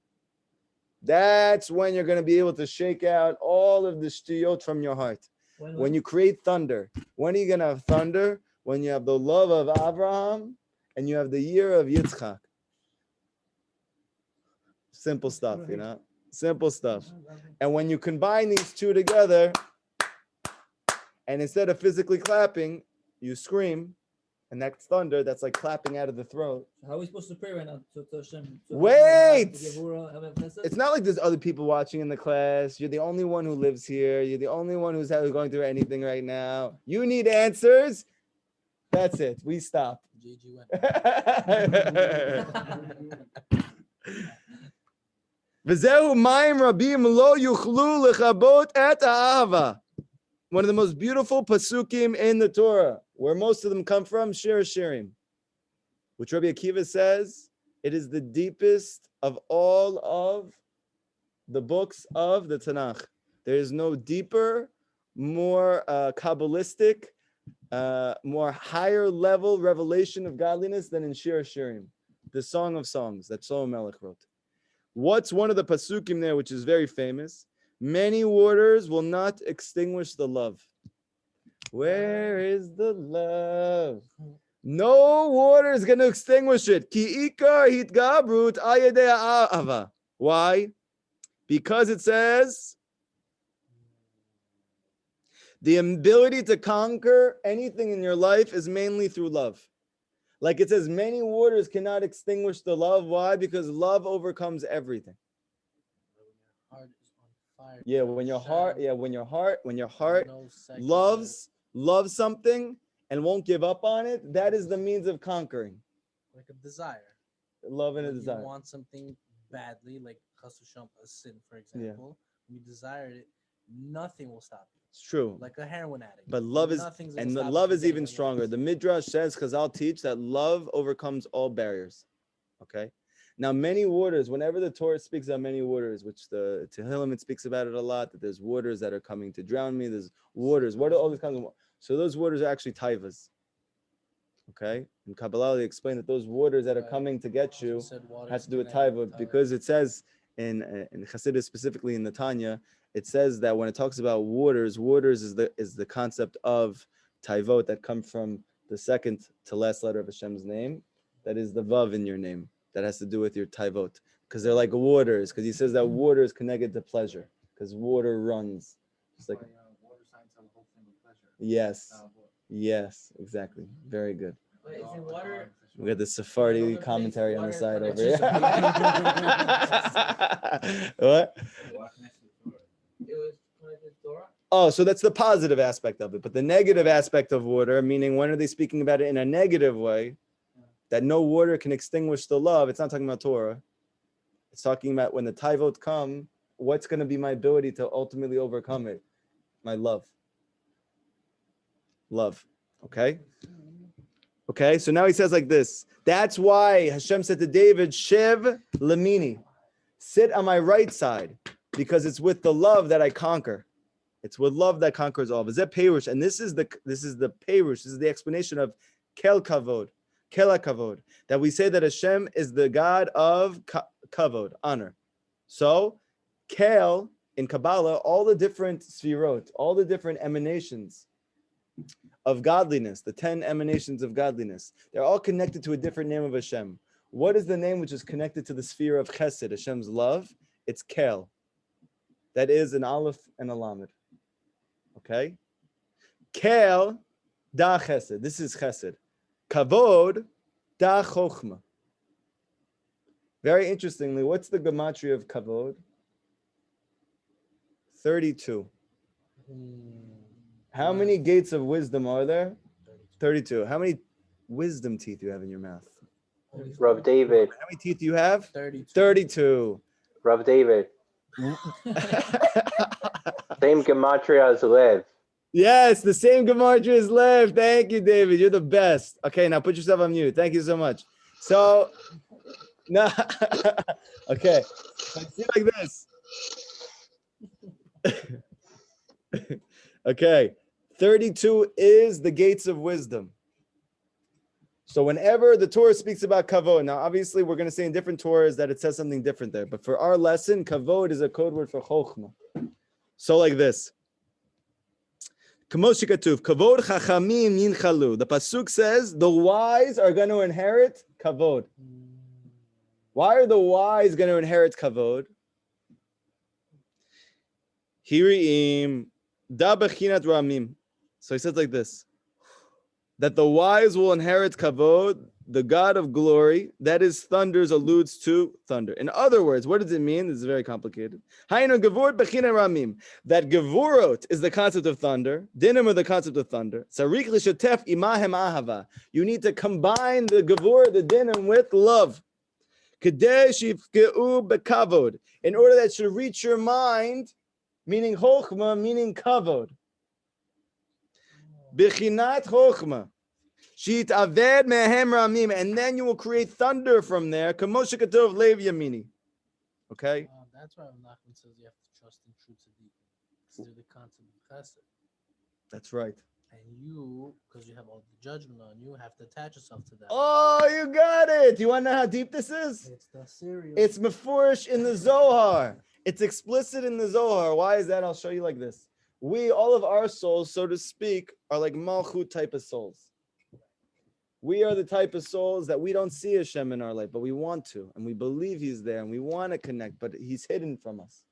That's when you're going to be able to shake out all of the shtiyot from your heart. When you create thunder, when are you going to have thunder? When you have the love of Abraham and you have the year of Yitzchak. Simple stuff, you know? Simple stuff. And when you combine these two together, and instead of physically clapping, you scream, and that's thunder, that's like clapping out of the throat. How are we supposed to pray right now to Hashem? Wait! It's It's not like there's other people watching in the class. You're the only one who lives here. You're the only one who's going through anything right now. You need answers. That's it. We stop. JG went. V'zehu mayim rabim lo yuchlu lechabot et ha'ava. One of the most beautiful pasukim in the Torah, where most of them come from, Shir Shirim, which Rabbi Akiva says it is the deepest of all of the books of the Tanakh. There is no deeper, more Kabbalistic, more higher level revelation of godliness than in Shir Shirim, the Song of Songs that Shlomo Melech wrote. What's one of the pasukim there, which is very famous? Many waters will not extinguish the love. Where is the love? No water is going to extinguish it. Ki ikar hitgabrut ayedei ha'ava. Why? Because it says the ability to conquer anything in your life is mainly through love. Like it says, many waters cannot extinguish the love. Why? Because love overcomes everything. Heart is on fire. Yeah, when your heart No second loves something and won't give up on it, that is the means of conquering. like a desire. Love and a When desire. You want something badly, like chas v'shalom, a sin, for example. When you desire it, nothing will stop you. It's true. Like a heroin addict. But love is, Nothing's gonna and the stop you love from is getting even what you stronger. want. The Midrash says, Chazal teach that love overcomes all barriers. Okay? Now, many waters, whenever the Torah speaks of many waters, which the Tehillim, it speaks about it a lot, that there's waters that are coming to drown me, there's waters. What are all these kinds of waters? So those waters are actually taivas. Okay? In Kabbalah, they explain that those waters that are coming to get you has to do with taiva, because it says in Chassidus, specifically in the Tanya, it says that when it talks about waters is the concept of taivot that come from the second to last letter of Hashem's name. That is the vav in your name. That has to do with your taivot, because they're like waters. Because he says that water is connected to pleasure, because water runs. It's like Water signs have a whole thing with pleasure. yes, exactly. Very good. Wait, is it water? We got the Sephardi commentary on the side over here. What? Walk next to the door. It was connected to Torah? Oh, so that's the positive aspect of it. But the negative aspect of water, meaning when are they speaking about it in a negative way, that no water can extinguish the love, it's not talking about Torah. It's talking about when the taivot come, what's going to be my ability to ultimately overcome it? My love. Love. Okay? Okay, so now he says like this. That's why Hashem said to David, Shev Lamini, sit on my right side, because it's with the love that I conquer. It's with love that conquers all. V'zeh Perush, and this is the Perush, this is the explanation of Kel Kavod, Kela Kavod, that we say that Hashem is the God of Kavod, honor. So, Kel, in Kabbalah, all the different sfirot, all the different emanations of godliness, the 10 emanations of godliness, they're all connected to a different name of Hashem. What is the name which is connected to the sphere of Chesed, Hashem's love? It's Kel. That is an Aleph and a Lamed. Okay? Kel, da Chesed. This is Chesed. Kavod, da Chochma. Very interestingly, what's the gematria of kavod? 32. How many gates of wisdom are there? 32. How many wisdom teeth do you have in your mouth? Rav David. How many teeth do you have? 32. 32. Rav David. Same gematria as Lev. Yes, the same gematria is left. Thank you, David. You're the best. Okay, now put yourself on mute. Thank you so much. So, no, okay. So see like this. Okay, 32 is the gates of wisdom. So whenever the Torah speaks about kavod, now obviously we're going to say in different Torahs that it says something different there, but for our lesson, kavod is a code word for chokhmah. So like this. Kavod chachamim yinchalu. The pasuk says the wise are going to inherit kavod. Why are the wise going to inherit kavod? Hiriim da bechinat ramim. So he says like this, that the wise will inherit kavod, the God of glory, that is thunders, alludes to thunder. In other words, what does it mean? This is very complicated. Hainu gevurot bechinat ramim. That gevurot is the concept of thunder, dinim are the concept of thunder. Sarich lishatef imahem ahava. You need to combine the gevurot, the dinim, with love. Kedei shifkeu bekavod. In order that it should reach your mind, meaning chokhmah, meaning kavod. Bechinat chokhmah. Sheet aved mehem ramim. And then you will create thunder from there. Kamosha katov lev yamini. Okay? That's why Nachman says you have to trust in true tzaddikim. They're the concept of chesed. That's right. And you, because you have all the judgment on you, have to attach yourself to that. Oh, you got it. You want to know how deep this is? It's the cereal. It's mefurish in the Zohar. It's explicit in the Zohar. Why is that? I'll show you like this. We, all of our souls, so to speak, are like Malchut type of souls. We are the type of souls that we don't see Hashem in our life, but we want to, and we believe He's there, and we want to connect, but He's hidden from us.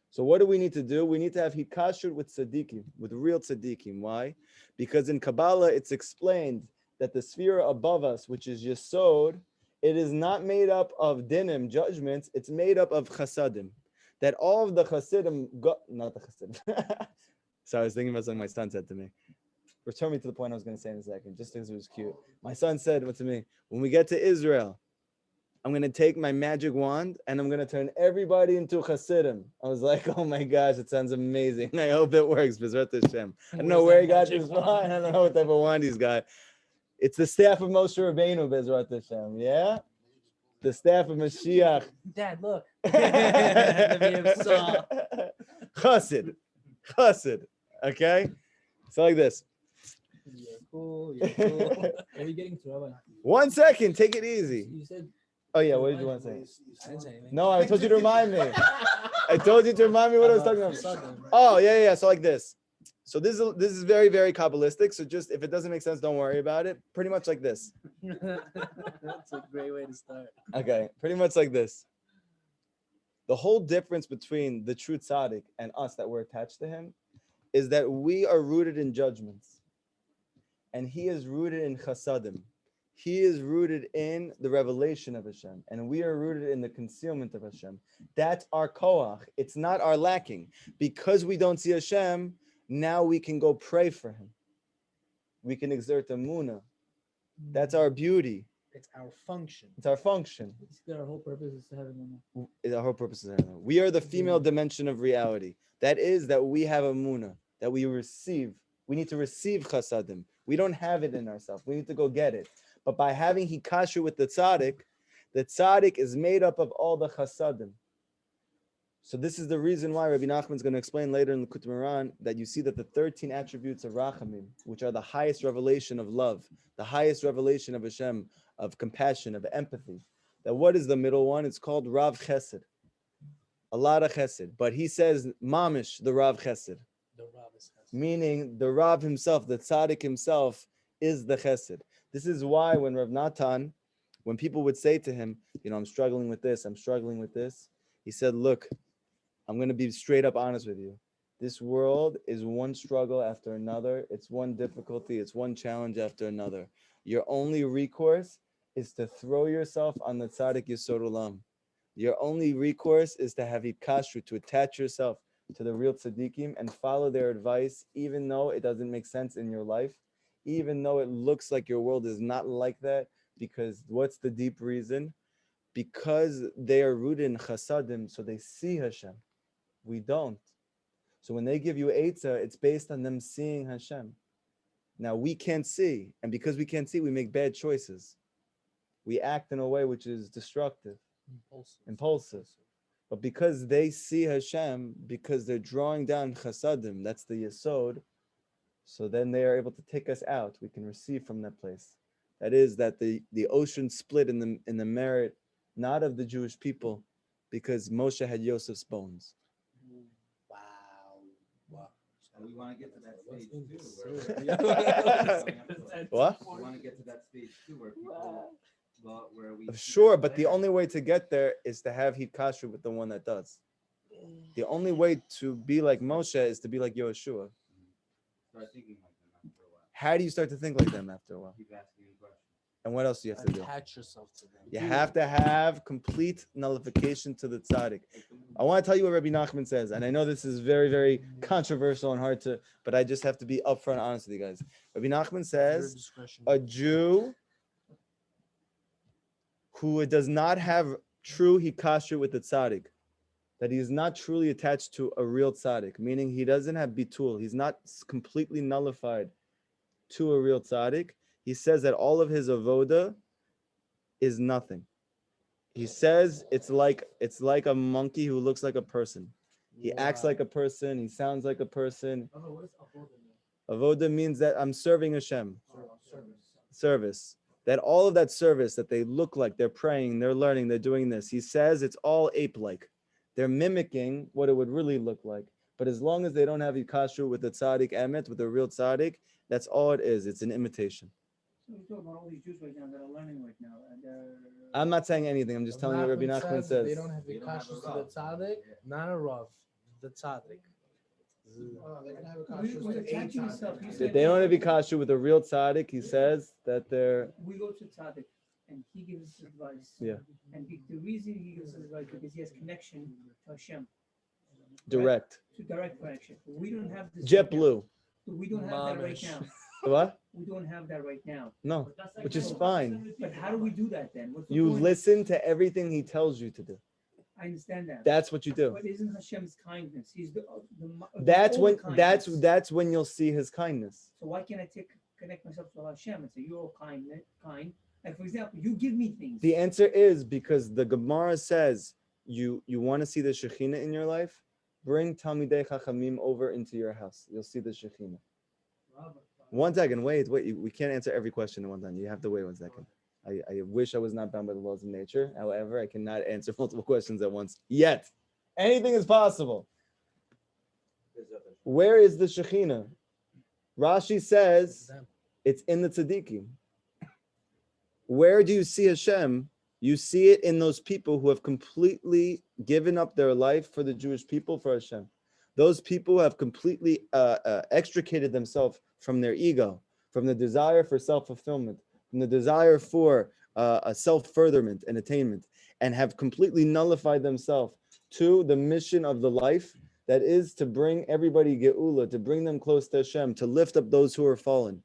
So what do we need to do? We need to have hikashut with tzaddikim, with real tzaddikim. Why? Because in Kabbalah, it's explained that the sphere above us, which is Yesod, it is not made up of dinim, judgments, it's made up of chasadim. That all of the chasidim, not the chasidim. Sorry, I was thinking about something my son said to me. Return me to the point I was going to say in a second, just because it was cute. My son said to me, when we get to Israel, I'm going to take my magic wand and I'm going to turn everybody into Hasidim. I was like, oh my gosh, it sounds amazing. I hope it works. Bezrat Hashem. I don't know where he got this wand. I don't know what type of wand he's got. It's the staff of Moshe Rabbeinu, Bezrat Hashem. Yeah? The staff of Mashiach. Dad, look. Chassid. Chassid. Okay? So like this. You're cool. You're cool. What are you getting to, Rabbi? 1 second. Take it easy. You said. Oh, yeah. What did you want to say? I didn't say anything. No, I told you to remind me. I told you to remind me what I was talking about. Oh, yeah. So like this. So this is very, very Kabbalistic. So just if it doesn't make sense, don't worry about it. Pretty much like this. That's a great way to start. Okay. Pretty much like this. The whole difference between the true tzaddik and us that we're attached to him is that we are rooted in judgments. And he is rooted in chasadim. He is rooted in the revelation of Hashem. And we are rooted in the concealment of Hashem. That's our koach. It's not our lacking. Because we don't see Hashem, now we can go pray for him. We can exert Emunah. That's our beauty. It's our function. It's our function. Our whole purpose is to have Emunah. Our whole purpose is Emunah. We are the female dimension of reality. That is that we have Emunah, that we receive. We need to receive chasadim. We don't have it in ourselves. We need to go get it. But by having hikashu with the tzaddik is made up of all the chasadim. So this is the reason why Rabbi Nachman is going to explain later in the Likutey Moharan that you see that the 13 attributes of rachamim, which are the highest revelation of love, the highest revelation of Hashem, of compassion, of empathy, that what is the middle one? It's called Rav Chesed. A lot of Chesed. But he says, Mamish, the Rav Chesed. The Rav is chesed. Meaning the Rav himself, the tzaddik himself, is the Chesed. This is why when Rav Natan, when people would say to him, I'm struggling with this, I'm struggling with this, he said, look, I'm going to be straight up honest with you. This world is one struggle after another. It's one difficulty. It's one challenge after another. Your only recourse is to throw yourself on the tzaddik Yesod Olam. Your only recourse is to have hikashru, to attach yourself to the real tzaddikim and follow their advice, even though it doesn't make sense in your life, even though it looks like your world is not like that. Because what's the deep reason? Because they are rooted in chasadim, so they see Hashem. We don't. So when they give you eitzah, it's based on them seeing Hashem. Now we can't see, and because we can't see, we make bad choices. We act in a way which is destructive, impulsive. But because they see Hashem, because they're drawing down chasadim, that's the yesod, so then they are able to take us out. We can receive from that place. That is that the ocean split in the merit, not of the Jewish people, because Moshe had Yosef's bones. Wow. And we want to get to that stage too. What? We want to get to that stage too, where people, well, where we. Sure, but the only way to get there is to have hikashru with the one that does. The only way to be like Moshe is to be like Yoshua. Start thinking like them after a while. How do you start to think like them after a while? Keep asking questions. And what else do you have to do? Attach yourself to them. You have to have complete nullification to the tzaddik. I want to tell you what Rabbi Nachman says, and I know this is very, very controversial and hard to, but I just have to be upfront and honest with you guys. Rabbi Nachman says a Jew who does not have true hikashru with the tzaddik, that he is not truly attached to a real tzaddik, meaning he doesn't have bitul, he's not completely nullified to a real tzaddik. He says that all of his avoda is nothing. He says it's like a monkey who looks like a person. He acts like a person. He sounds like a person. Avoda means that I'm serving Hashem. Service. That all of that service that they look like, they're praying, they're learning, they're doing this. He says it's all ape-like. They're mimicking what it would really look like. But as long as they don't have hikashru with the tzaddik emet, with the real tzaddik, that's all it is. It's an imitation. So we're talking about all these Jews right now that are learning right now. And I'm not saying anything. I'm just telling you what Rabbi Nachman says. They don't have hikashru to the tzaddik, not a rav, the tzaddik. They can have a when attaching yourself, you If said they don't have hikashru with a real tzaddik, he says that they're we go to tzaddik and he gives us advice. Yeah. And the reason he gives us advice because he has connection to Hashem, direct. to direct connection. We don't have this. JetBlue. We don't have that right now. What? We don't have that right now. No, which is fine. But how do we do that then? What's the You point? listen to everything he tells you to do. I understand that. That's what you do. But isn't Hashem's kindness? He's the That's all when kindness. that's when you'll see his kindness. So why can't I connect myself to Hashem and say you're all kind? Like for example, you give me things. The answer is because the Gemara says you want to see the Shekhinah in your life, bring Talmidei Chachamim over into your house. You'll see the Shekhinah. 1 second, wait. We can't answer every question at one time. You have to wait 1 second. I wish I was not bound by the laws of nature. However, I cannot answer multiple questions at once yet. Anything is possible. Where is the Shekhinah? Rashi says it's in the tzaddikim. Where do you see Hashem? You see it in those people who have completely given up their life for the Jewish people, for Hashem. Those people have completely extricated themselves from their ego, from the desire for self-fulfillment, from the desire for a self-furtherment and attainment, and have completely nullified themselves to the mission of the life that is to bring everybody geula, to bring them close to Hashem, to lift up those who are fallen.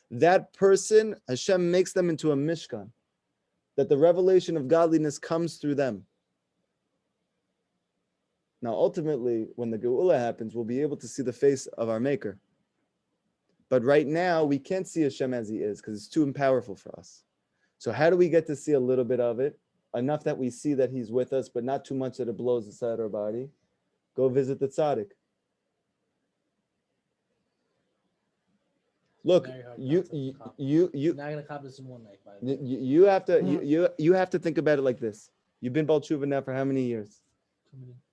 That person, Hashem makes them into a mishkan, that the revelation of godliness comes through them. Now, ultimately, when the geula happens, we'll be able to see the face of our Maker. But right now, we can't see Hashem as He is because it's too powerful for us. So how do we get to see a little bit of it? Enough that we see that He's with us, but not too much that it blows inside our body. Go visit the tzaddik. Look, you not gonna cop this in one night. By the way. you have to you have to think about it like this. You've been Baal Tshuva now for how many years?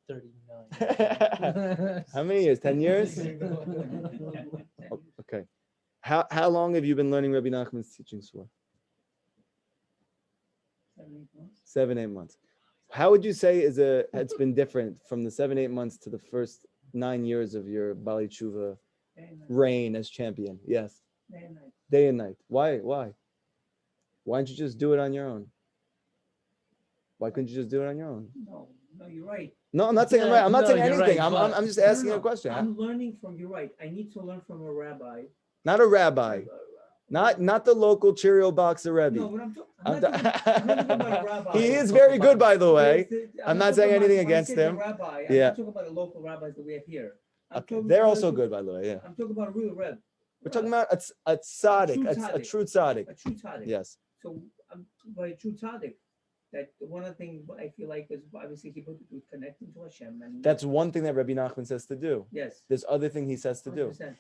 39. How many years? 10 years? Oh, okay. How long have you been learning Rabbi Nachman's teachings for? 7, 8 months. How would you say it's been different from the 7, 8 months to the first 9 years of your Bali Tshuva reign as champion? Yes. Day and night. Day and night. Why? Why don't you just do it on your own? Why couldn't you just do it on your own? No, you're right. No, I'm not saying I'm right. I'm not No, saying you're anything. right, I'm but- just asking a question. I'm learning from, you're right. I need to learn from a rabbi. Not a rabbi. Not the local Cheerio boxer Rebbe. No, but I'm not talking about a rabbi. He is very good, by the way. I'm not saying talking anything about- when I against say the him. Rabbi, I'm Yeah. not talking about the local rabbis that we have here. I'm Okay. talking They're about- also good, by the way. Yeah. I'm talking about a real Reb. We're talking about a tzaddik, a true tzaddik. A true tzaddik. Yes. So, by a true tzaddik, that one of the things I feel like is obviously people do connecting to Hashem. And That's one thing that Rabbi Nachman says to do. yes. There's other thing he says to do. 100%.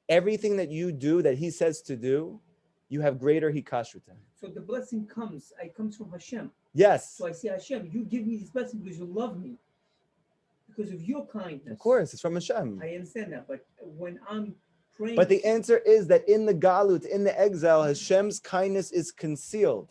Everything that you do that he says to do, you have greater hikashruta. So the blessing comes from Hashem. Yes. So I say, Hashem, you give me this blessing because you love me. Because of your kindness. Of course, it's from Hashem. I understand that. But when I'm praying. But the answer is that in the galut, in the exile, Hashem's kindness is concealed.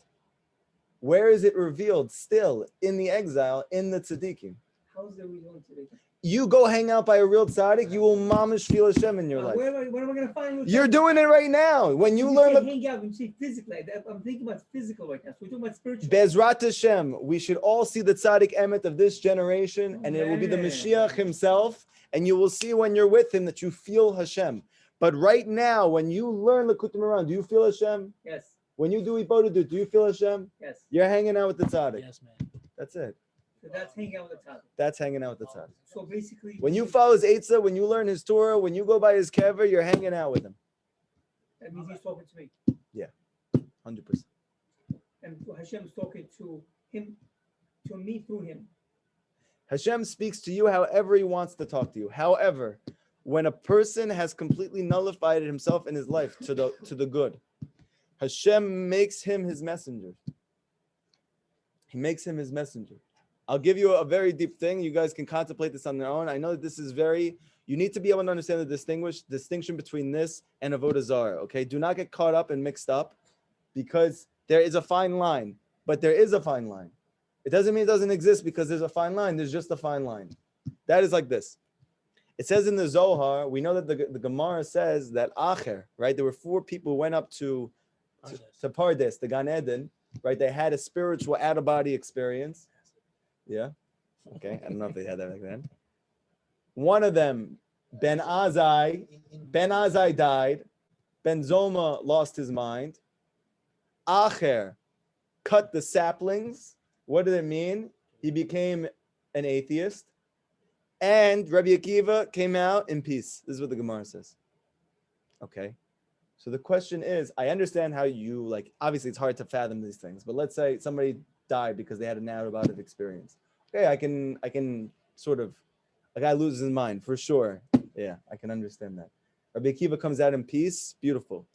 Where is it revealed? Still in the exile, in the tzaddikim. How is the reason today? You go hang out by a real tzaddik, you will mamish feel Hashem in your life. Where am I going to find you? You're doing it right now. When you learn the hang out, when you say physically, I'm thinking about physical right now. So we're talking about spiritual. Bezrat Hashem, we should all see the tzaddik emet of this generation, and it will be the Mashiach himself, and you will see when you're with him that you feel Hashem. But right now, when you learn Likutey Moharan, do you feel Hashem? Yes. When you do Ibodah, do you feel Hashem? Yes. You're hanging out with the tzaddik. Yes, man. That's it. So that's hanging out with the tzaddik. That's hanging out with the tzaddik. So basically, When you follow his Eitzah, when you learn his Torah, when you go by his kever, you're hanging out with him. that means he's talking to me, 100%. and Hashem's talking to him, to me through him. Hashem speaks to you however he wants to talk to you. However, when a person has completely nullified himself in his life to the good, Hashem makes him his messenger. He makes him his messenger. I'll give you a very deep thing. You guys can contemplate this on their own. I know that this is you need to be able to understand the distinction between this and Avodah Zarah, okay? Do not get caught up and mixed up, because there is a fine line, but there is a fine line. It doesn't mean it doesn't exist because there's a fine line. There's just a fine line. That is like this. It says in the Zohar, we know that the Gemara says that Acher, right? There were 4 people who went up to Pardes, the Gan Eden, right? They had a spiritual out-of-body experience. Yeah. Okay. I don't know if they had that back then. One of them, Ben Azai died. Ben Zoma lost his mind. Acher cut the saplings. What did it mean? He became an atheist. And Rabbi Akiva came out in peace. This is what the Gemara says. Okay. So the question is, I understand how you, obviously it's hard to fathom these things, but let's say somebody died because they had an out-of-body experience. Okay, I can sort of, a guy loses his mind, for sure. Yeah, I can understand that. Rabbi Akiva comes out in peace, beautiful.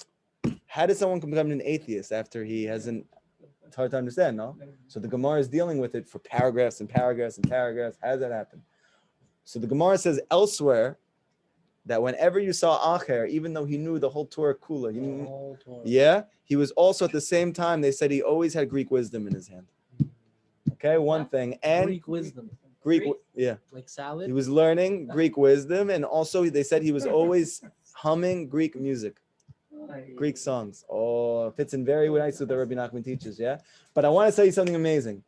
How does someone become an atheist after he hasn't, it's hard to understand, no? So the Gemara is dealing with it for paragraphs and paragraphs and paragraphs. How does that happen? So the Gemara says elsewhere that whenever you saw Acher, even though he knew the whole Torah Kula, he was also at the same time, they said he always had Greek wisdom in his hand. Okay, one thing. And Greek wisdom. yeah. Like salad? He was learning Greek wisdom, and also they said he was always humming Greek music, Greek songs. Oh, fits in very nice with the Rabbi Nachman teaches, yeah? But I want to tell you something amazing.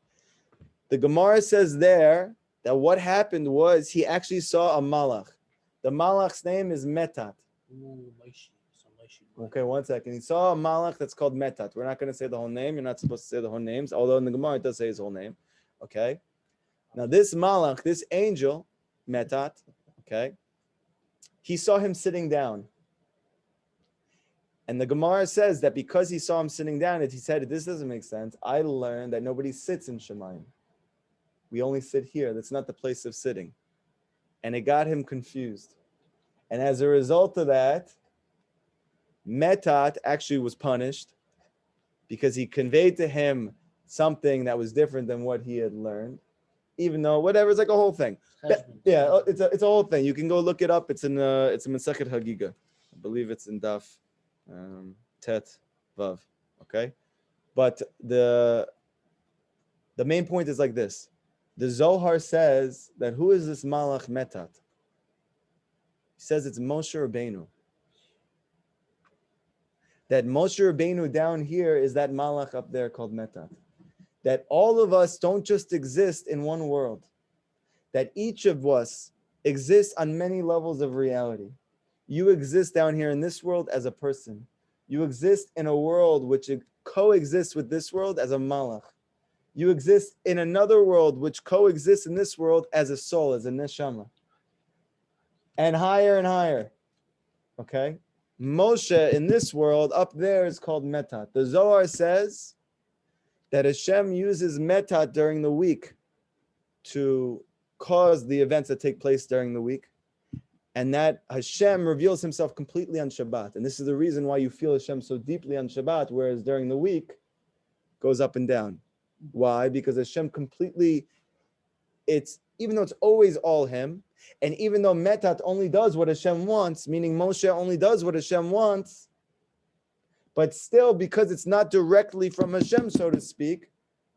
The Gemara says there that what happened was he actually saw a malach. The malach's name is Metat. Okay, one second. He saw a malach that's called Metat. We're not going to say the whole name. You're not supposed to say the whole names, although in the Gemara it does say his whole name. Okay? Now this malach, this angel, Metat, okay, he saw him sitting down. And the Gemara says that because he saw him sitting down, he said, this doesn't make sense. I learned that nobody sits in Shemayim. We only sit here. That's not the place of sitting. And it got him confused. And as a result of that, Metat actually was punished because he conveyed to him something that was different than what he had learned. Even though whatever, it's like a whole thing. Yeah, it's a whole thing. You can go look it up. It's in it's a Masechet Hagiga. I believe it's in Daf Tet Vav. Okay, but the main point is like this. The Zohar says that who is this Malach Metat? He says it's Moshe Rabbeinu. that Moshe Rabbeinu down here is that malach up there called Metat. That all of us don't just exist in one world. That each of us exists on many levels of reality. You exist down here in this world as a person. You exist in a world which coexists with this world as a malach. You exist in another world which coexists in this world as a soul, as a neshama. And higher. Okay? Moshe in this world up there is called Metat. The Zohar says that Hashem uses Metat during the week to cause the events that take place during the week. And that Hashem reveals himself completely on Shabbat. And this is the reason why you feel Hashem so deeply on Shabbat, whereas during the week goes up and down. Why? Because Hashem completely, even though it's always all him, and even though Metat only does what Hashem wants, meaning Moshe only does what Hashem wants, but still, because it's not directly from Hashem, so to speak,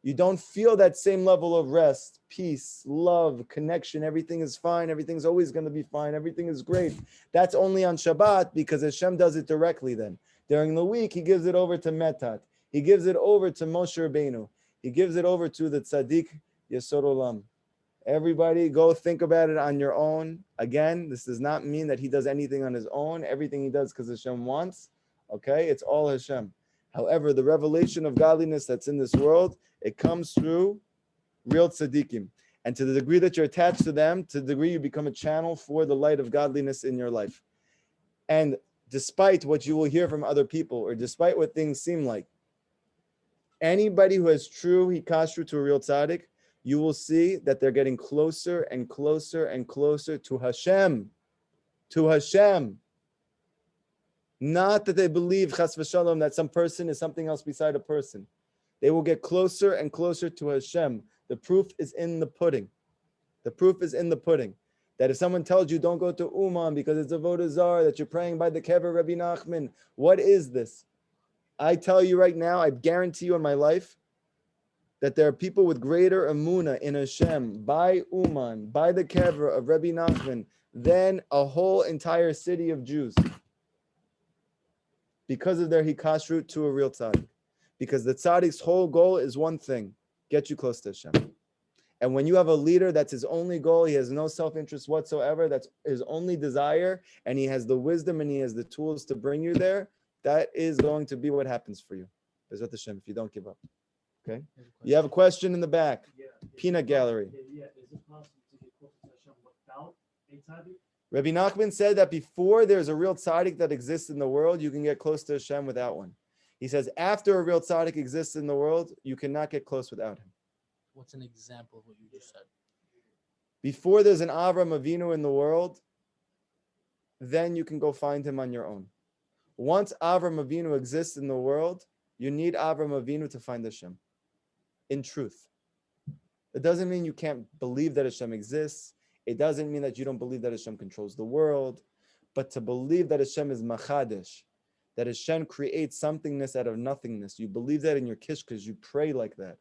you don't feel that same level of rest, peace, love, connection. Everything is fine. Everything's always going to be fine. Everything is great. That's only on Shabbat because Hashem does it directly then. During the week, he gives it over to Metat. He gives it over to Moshe Rabbeinu. He gives it over to the Tzaddik Yesod Olam. Everybody go think about it on your own. Again, this does not mean that he does anything on his own. Everything he does because Hashem wants. Okay? It's all Hashem. However, the revelation of godliness that's in this world, it comes through real tzaddikim. And to the degree that you're attached to them, to the degree you become a channel for the light of godliness in your life. And despite what you will hear from other people, or despite what things seem like, anybody who has true hikashru to a real tzaddik, you will see that they're getting closer and closer and closer to Hashem. To Hashem. Not that they believe, chas v'shalom, that some person is something else beside a person. They will get closer and closer to Hashem. The proof is in the pudding. The proof is in the pudding. That if someone tells you don't go to Uman because it's a Avodah Zarah, that you're praying by the kever Rabbi Nachman, what is this? I tell you right now, I guarantee you in my life, that there are people with greater Emunah in Hashem, by Uman, by the kever of Rabbi Nachman, than a whole entire city of Jews. Because of their hikashrut to a real tzaddik. Because the tzaddik's whole goal is one thing, get you close to Hashem. And when you have a leader, that's his only goal, he has no self-interest whatsoever, that's his only desire, and he has the wisdom and he has the tools to bring you there, that is going to be what happens for you. Bezrat Hashem, if you don't give up. Okay? You have a question in the back. Peanut gallery. Yeah. Is it possible to get close to Hashem without a tzaddik? Rabbi Nachman said that before there's a real tzaddik that exists in the world, you can get close to Hashem without one. He says after a real tzaddik exists in the world, you cannot get close without him. What's an example of what you just said? Before there's an Avram Avinu in the world, then you can go find him on your own. Once Avram Avinu exists in the world, you need Avram Avinu to find Hashem. In truth. It doesn't mean you can't believe that Hashem exists. It doesn't mean that you don't believe that Hashem controls the world, but to believe that Hashem is machadesh, that Hashem creates somethingness out of nothingness. You believe that in your kishkas, you pray like that.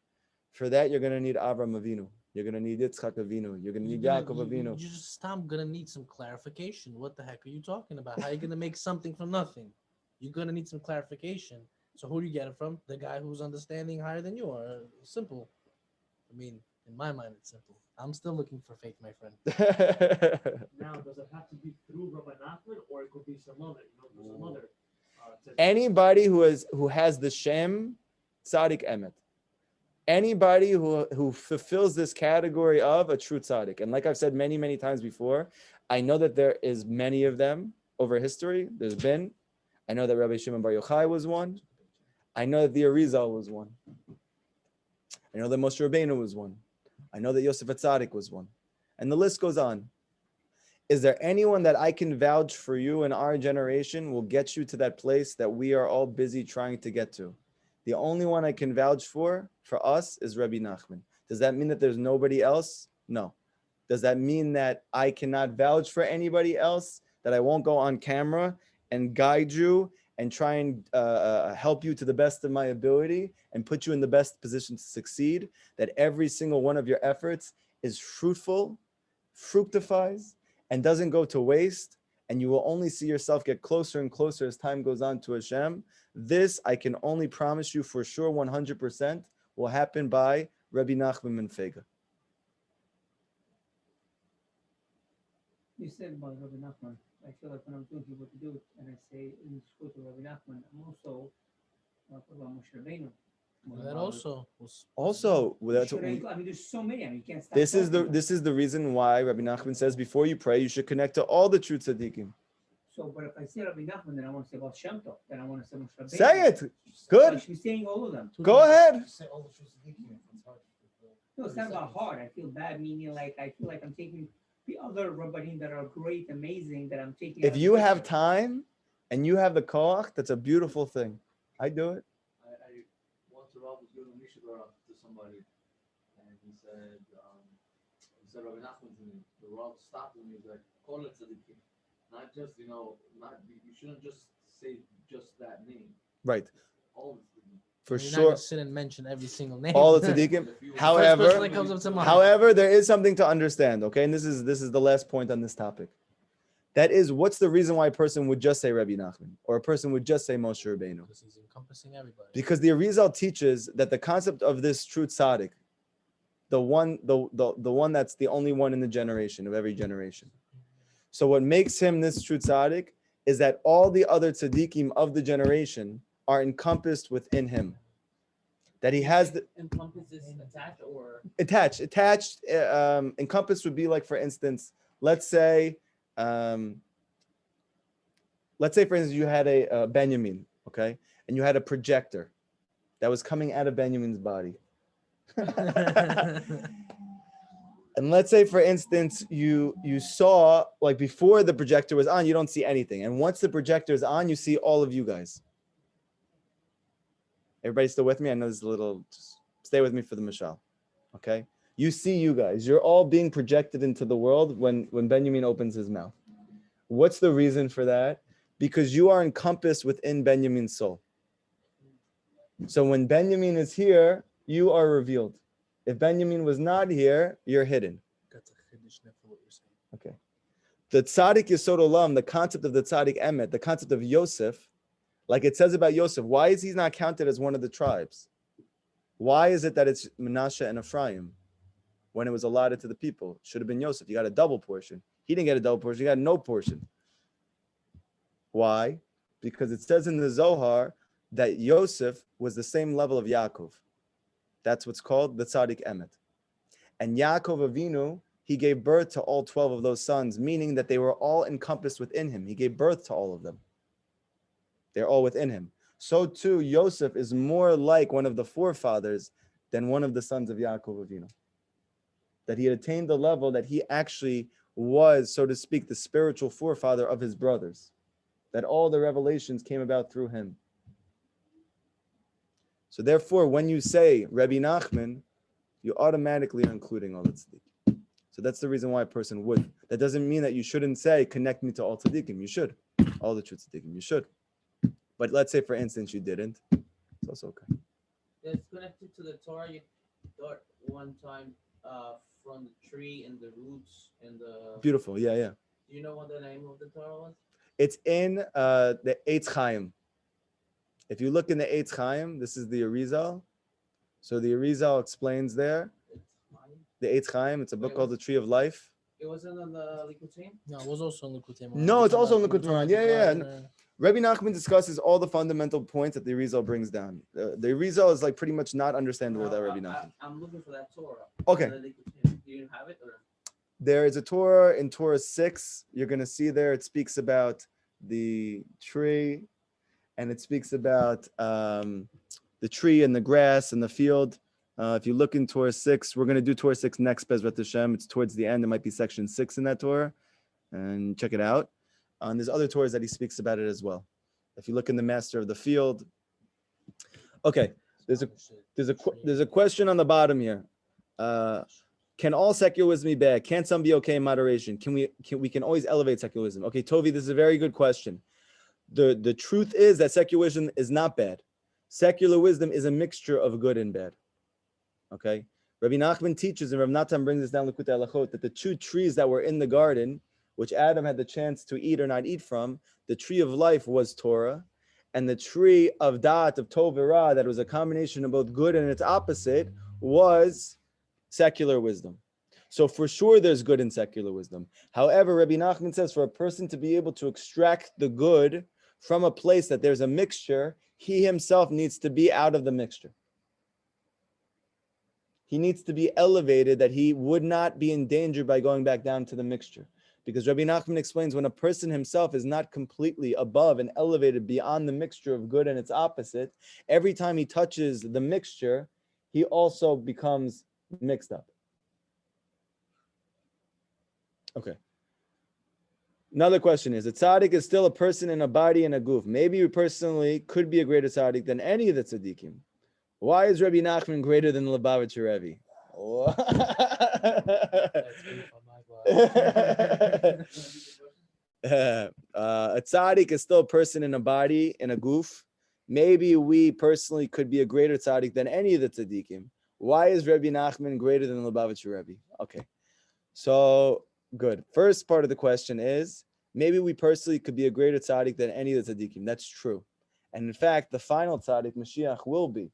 For that, you're going to need Avram Avinu. You're going to need Yitzchak Avinu. You're going to need Yaakov Avinu. You just, I'm going to need some clarification. What the heck are you talking about? How are you going to make something from nothing? You're going to need some clarification. So who do you get it from? The guy who's understanding higher than you are. Simple. I mean, in my mind, it's simple. I'm still looking for faith, my friend. Now, does it have to be through Rabbi Nachman, or it could be some other, some other? Anybody who has the Shem, Tzaddik Emet. Anybody who fulfills this category of a true tzaddik. And like I've said many, many times before, I know that there is many of them over history. There's been. I know that Rabbi Shimon Bar Yochai was one. I know that the Arizal was one. I know that Moshe Rabbeinu was one. I know that Yosef HaTzadik was one. And the list goes on. Is there anyone that I can vouch for you in our generation will get you to that place that we are all busy trying to get to? The only one I can vouch for us, is Rabbi Nachman. Does that mean that there's nobody else? No. Does that mean that I cannot vouch for anybody else? That I won't go on camera and guide you and try and help you to the best of my ability and put you in the best position to succeed? That every single one of your efforts is fruitful, fructifies, and doesn't go to waste, and you will only see yourself get closer and closer as time goes on to Hashem. This I can only promise you for sure 100% will happen by Rabbi Nachman ben Fega. You said about Rabbi Nachman. I feel like when I'm doing people to do it, and I say in school to Rabbi Nachman, I'm also about Moshe Rabbeinu. That also was Also, that's I mean, there's so many. I mean, you can't stop. this is talking about this is the reason why Rabbi Nachman says before you pray, you should connect to all the true tzaddikim. So, but if I say Rabbi Nachman, then I want to say about Shem Tov. Then I want to say Moshe Rabbeinu. Say it. I Good. should be saying all of them. Go ahead. Say all the truth speaking, it's hard. No, it's not about hard. I feel bad, meaning like I feel like I'm taking the other Rabbanim that are great, amazing, that I'm taking. If you have time and you have the koach, that's a beautiful thing. I do it. I once a Rav was giving Mishador to somebody, and he said Rabbi Nachman's name. The Rav stopped him. He was like, call it tzaddikim, not just not you shouldn't just say just that name. Right. All the tzaddikim. For You're not sure. gonna sit and mention every single name. All the tzaddikim. person that comes up to mind. However, there is something to understand, okay? And this is the last point on this topic. That is, what's the reason why a person would just say Rabbi Nachman or a person would just say Moshe Rabbeinu? Because he's encompassing everybody. Because the Arizal teaches that the concept of this true tzaddik, the one that's the only one in the generation of every generation. So what makes him this true tzaddik is that all the other tzaddikim of the generation are encompassed within him. That he has the encompasses attached or attached. Encompassed would be like, for instance, let's say for instance, you had a Benjamin, okay, and you had a projector that was coming out of Benjamin's body. And let's say, for instance, you saw, like, before the projector was on, you don't see anything, and once the projector is on, you see all of you guys. Everybody still with me? I know this is a little, just stay with me for the mashal, okay? You see you guys. You're all being projected into the world when Benjamin opens his mouth. What's the reason for that? Because you are encompassed within Benjamin's soul. So when Benjamin is here, you are revealed. If Benjamin was not here, you're hidden. That's a chiddush for what you're saying. Okay. The tzaddik yesod olam, the concept of the tzaddik emet, the concept of Yosef, like it says about Yosef, why is he not counted as one of the tribes? Why is it that it's Menashe and Ephraim when it was allotted to the people? Should have been Yosef. You got a double portion. He didn't get a double portion. He got no portion. Why? Because it says in the Zohar that Yosef was the same level of Yaakov. That's what's called the tzaddik emet. And Yaakov Avinu, he gave birth to all 12 of those sons, meaning that they were all encompassed within him. He gave birth to all of them. They're all within him. So too, Yosef is more like one of the forefathers than one of the sons of Yaakov Avinu. That he had attained the level that he actually was, so to speak, the spiritual forefather of his brothers. That all the revelations came about through him. So therefore, when you say Rabbi Nachman, you automatically are including all the tzaddikim. So that's the reason why a person would. That doesn't mean that you shouldn't say, connect me to all tzaddikim. You should. All the true tzaddikim. You should. But let's say, for instance, you didn't. It's also okay. it's connected to the Torah. You thought one time from the tree and the roots and the. Beautiful. Yeah, yeah. Do you know what the name of the Torah was? It's in the Eitz Chaim. If you look in the Eitz Chaim, this is the Arizal. So the Arizal explains there. The Eitz Chaim, it's a book called The Tree of Life. It wasn't on the Likutey? No, it was also in Likutey. No, it's also in Likutey. Yeah. Rabbi Nachman discusses all the fundamental points that the Arizal brings down. The Arizal is like pretty much not understandable without Rabbi Nachman. I'm looking for that Torah. Okay. Do you have it? Or? There is a Torah in Torah 6. You're going to see there, it speaks about the tree, and it speaks about the tree and the grass and the field. If you look in Torah 6, we're going to do Torah 6 next, Bezrat Hashem. It's towards the end. It might be section 6 in that Torah. And check it out. And there's other Torahs that he speaks about it as well. If you look in the Master of the Field. Okay, there's a question on the bottom here. Can all secularism be bad? Can some be okay in moderation? We can always elevate secularism? Okay, Tovi, this is a very good question. The truth is that secularism is not bad. Secular wisdom is a mixture of good and bad. Okay, Rabbi Nachman teaches, and Rav Natan brings this down Likutey Halachot, that the two trees that were in the garden which Adam had the chance to eat or not eat from, the tree of life was Torah, and the tree of Da'at, of Tov and Ra, that was a combination of both good and its opposite, was secular wisdom. So for sure there's good in secular wisdom. However, Rabbi Nachman says for a person to be able to extract the good from a place that there's a mixture, he himself needs to be out of the mixture. He needs to be elevated, that he would not be endangered by going back down to the mixture. Because Rabbi Nachman explains when a person himself is not completely above and elevated beyond the mixture of good and its opposite, every time he touches the mixture, he also becomes mixed up. Okay. Another question is, a tzaddik is still a person in a body and a goof. Maybe you personally could be a greater tzaddik than any of the tzaddikim. Why is Rabbi Nachman greater than Lubavitcher Rebbe? A tzaddik is still a person in a body, in a goof. Maybe we personally could be a greater tzaddik than any of the tzaddikim. Why is Rabbi Nachman greater than Lubavitcher Rebbe? Okay, so good. First part of the question is, maybe we personally could be a greater tzaddik than any of the tzaddikim. That's true. And in fact, the final tzaddik, Mashiach, will be.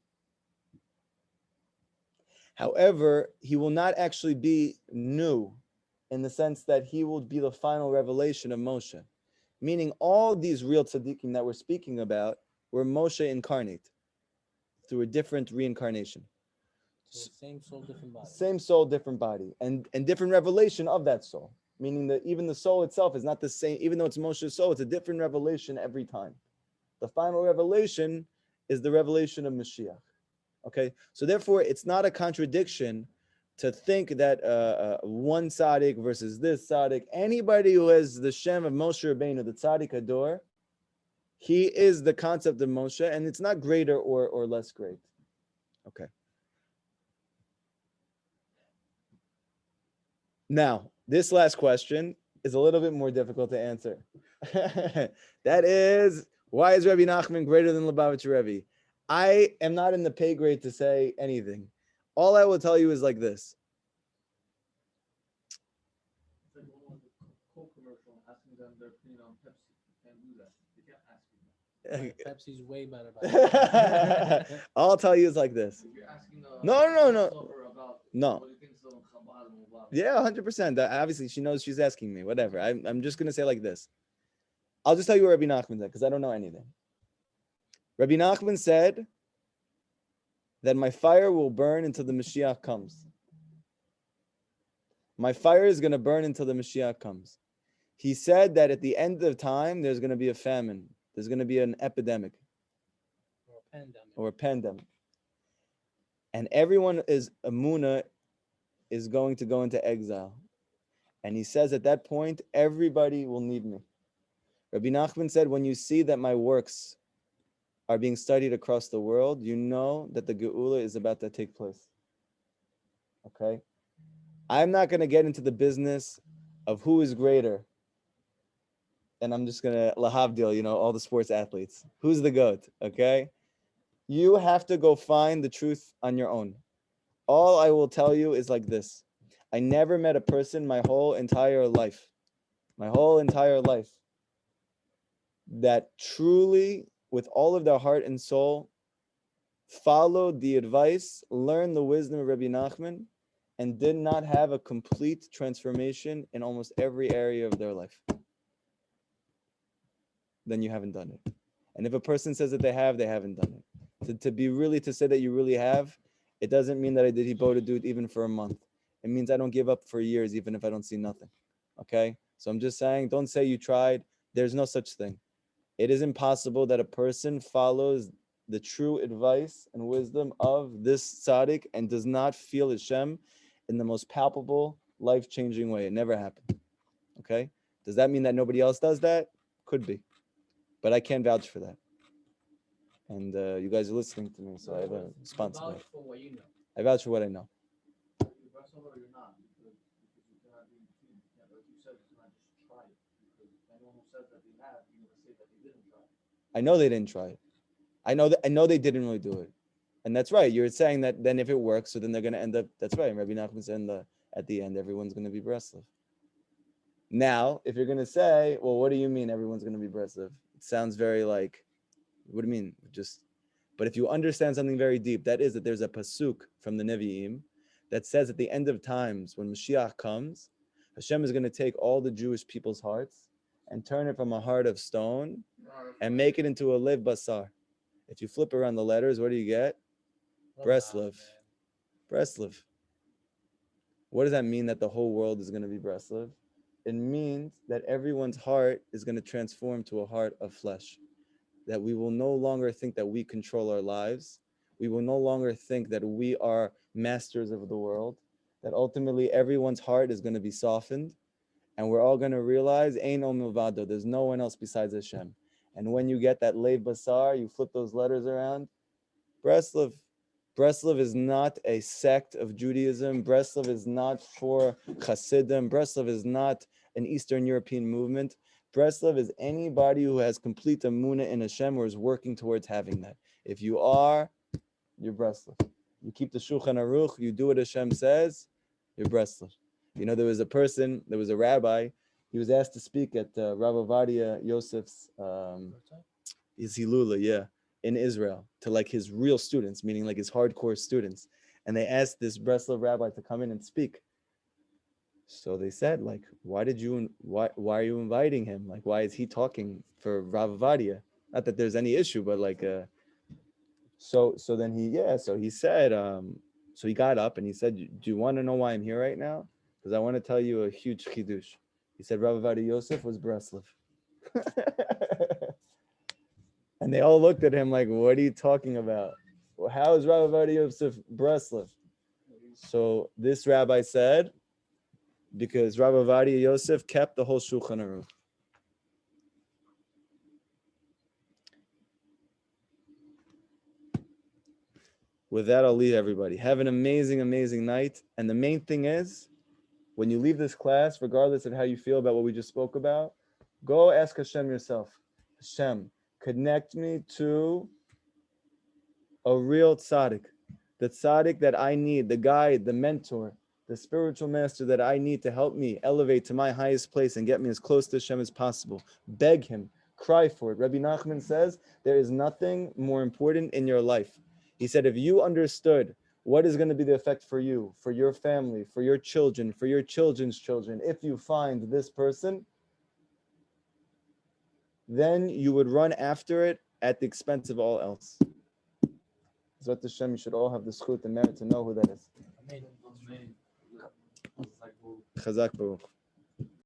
However, he will not actually be new in the sense that he will be the final revelation of Moshe. Meaning all these real tzaddikim that we're speaking about were Moshe incarnate through a different reincarnation. So same soul, different body. Same soul, different body. And different revelation of that soul. Meaning that even the soul itself is not the same. Even though it's Moshe's soul, it's a different revelation every time. The final revelation is the revelation of Mashiach. Okay, so therefore, it's not a contradiction to think that one tzaddik versus this tzaddik, anybody who has the Shem of Moshe Rabbeinu, the tzaddik Hador, he is the concept of Moshe, and it's not greater or less great. Okay. Now, this last question is a little bit more difficult to answer. That is, why is Rabbi Nachman greater than Lubavitcher Rebbe? I am not in the pay grade to say anything. All I will tell you is like this. It's like one of the Coke commercial asking them their opinion on Pepsi. You can't do that. You can't ask them. Pepsi's way better. By All I'll tell you is like this. If you're asking No. about No. what do you think is on Chabad and blah, blah, Yeah, 100%. Obviously, she knows she's asking me. Whatever. I'm just going to say like this. I'll just tell you what Rabbi Nachman said because I don't know anything. Rabbi Nachman said that my fire will burn until the Mashiach comes. My fire is going to burn until the Mashiach comes. He said that at the end of time, there's going to be a famine. There's going to be an epidemic. Or a pandemic. And everyone is Emunah is going to go into exile. And he says at that point, everybody will need me. Rabbi Nachman said, when you see that my works are being studied across the world, you know that the Geula is about to take place. Okay? I'm not going to get into the business of who is greater. And I'm just going to, lahavdil, all the sports athletes. Who's the GOAT? Okay? You have to go find the truth on your own. All I will tell you is like this. I never met a person my whole entire life that truly, with all of their heart and soul, followed the advice, learned the wisdom of Rabbi Nachman, and did not have a complete transformation in almost every area of their life. Then you haven't done it. And if a person says that they haven't done it. To say that you really have, it doesn't mean that I did Hebo to do it even for a month. It means I don't give up for years, even if I don't see nothing. Okay? So I'm just saying, don't say you tried. There's no such thing. It is impossible that a person follows the true advice and wisdom of this tzaddik and does not feel Hashem in the most palpable, life-changing way. It never happened. Okay? Does that mean that nobody else does that? Could be. But I can't vouch for that. And you guys are listening to me, so I have a responsibility. For what you know. I vouch for what I know. You're you're not, because you cannot be in between. Like you said, you cannot just try it. Because anyone who says that they have, you're going to say that they didn't try it. I know they didn't try it. I know they didn't really do it. And that's right. You're saying that then if it works, so then they're going to end up, that's right. Rabbi Nachman said at the end, everyone's going to be Breslov. Now, if you're going to say, well, what do you mean everyone's going to be Breslev? It sounds very like, what do you mean? But if you understand something very deep, that is that there's a pasuk from the Nevi'im that says at the end of times, when Mashiach comes, Hashem is going to take all the Jewish people's hearts and turn it from a heart of stone and make it into a lev basar. If you flip around the letters, what do you get? Breslev. Breslev. What does that mean that the whole world is going to be Breslev? It means that everyone's heart is going to transform to a heart of flesh. That we will no longer think that we control our lives. We will no longer think that we are masters of the world. That ultimately everyone's heart is going to be softened. And we're all going to realize, Ein Om Milvado, there's no one else besides Hashem. And when you get that Lev Basar, you flip those letters around, Breslev. Breslev is not a sect of Judaism. Breslev is not for Hasidim. Breslev is not an Eastern European movement. Breslev is anybody who has complete Emunah in Hashem or is working towards having that. If you are, you're Breslev. You keep the Shulchan Aruch, you do what Hashem says, you're Breslev. You know, there was a rabbi, he was asked to speak at Rav Ovadia Yosef's Hilula, in Israel, to like his real students, meaning like his hardcore students. And they asked this Breslev rabbi to come in and speak. So they said, like, why are you inviting him? Like, why is he talking for Rav Ovadia? Not that there's any issue, but like, so then he said, so he got up and he said, do you want to know why I'm here right now? Because I want to tell you a huge chidush. He said, Rav Ovadia Yosef was Breslev. And they all looked at him like, what are you talking about? Well, how is Rav Ovadia Yosef Breslev? So this rabbi said, because Rav Ovadia Yosef kept the whole Shulchan Aruch. With that, I'll leave everybody. Have an amazing, amazing night. And the main thing is, when you leave this class, regardless of how you feel about what we just spoke about, go ask Hashem yourself. Hashem, connect me to a real tzaddik. The tzaddik that I need, the guide, the mentor, the spiritual master that I need to help me elevate to my highest place and get me as close to Hashem as possible. Beg him, cry for it. Rabbi Nachman says, there is nothing more important in your life. He said, if you understood what is going to be the effect for you, for your family, for your children, for your children's children, if you find this person, then you would run after it at the expense of all else. Zot Hashem, you should all have the zchut and merit to know who that is. Chazak Baruch.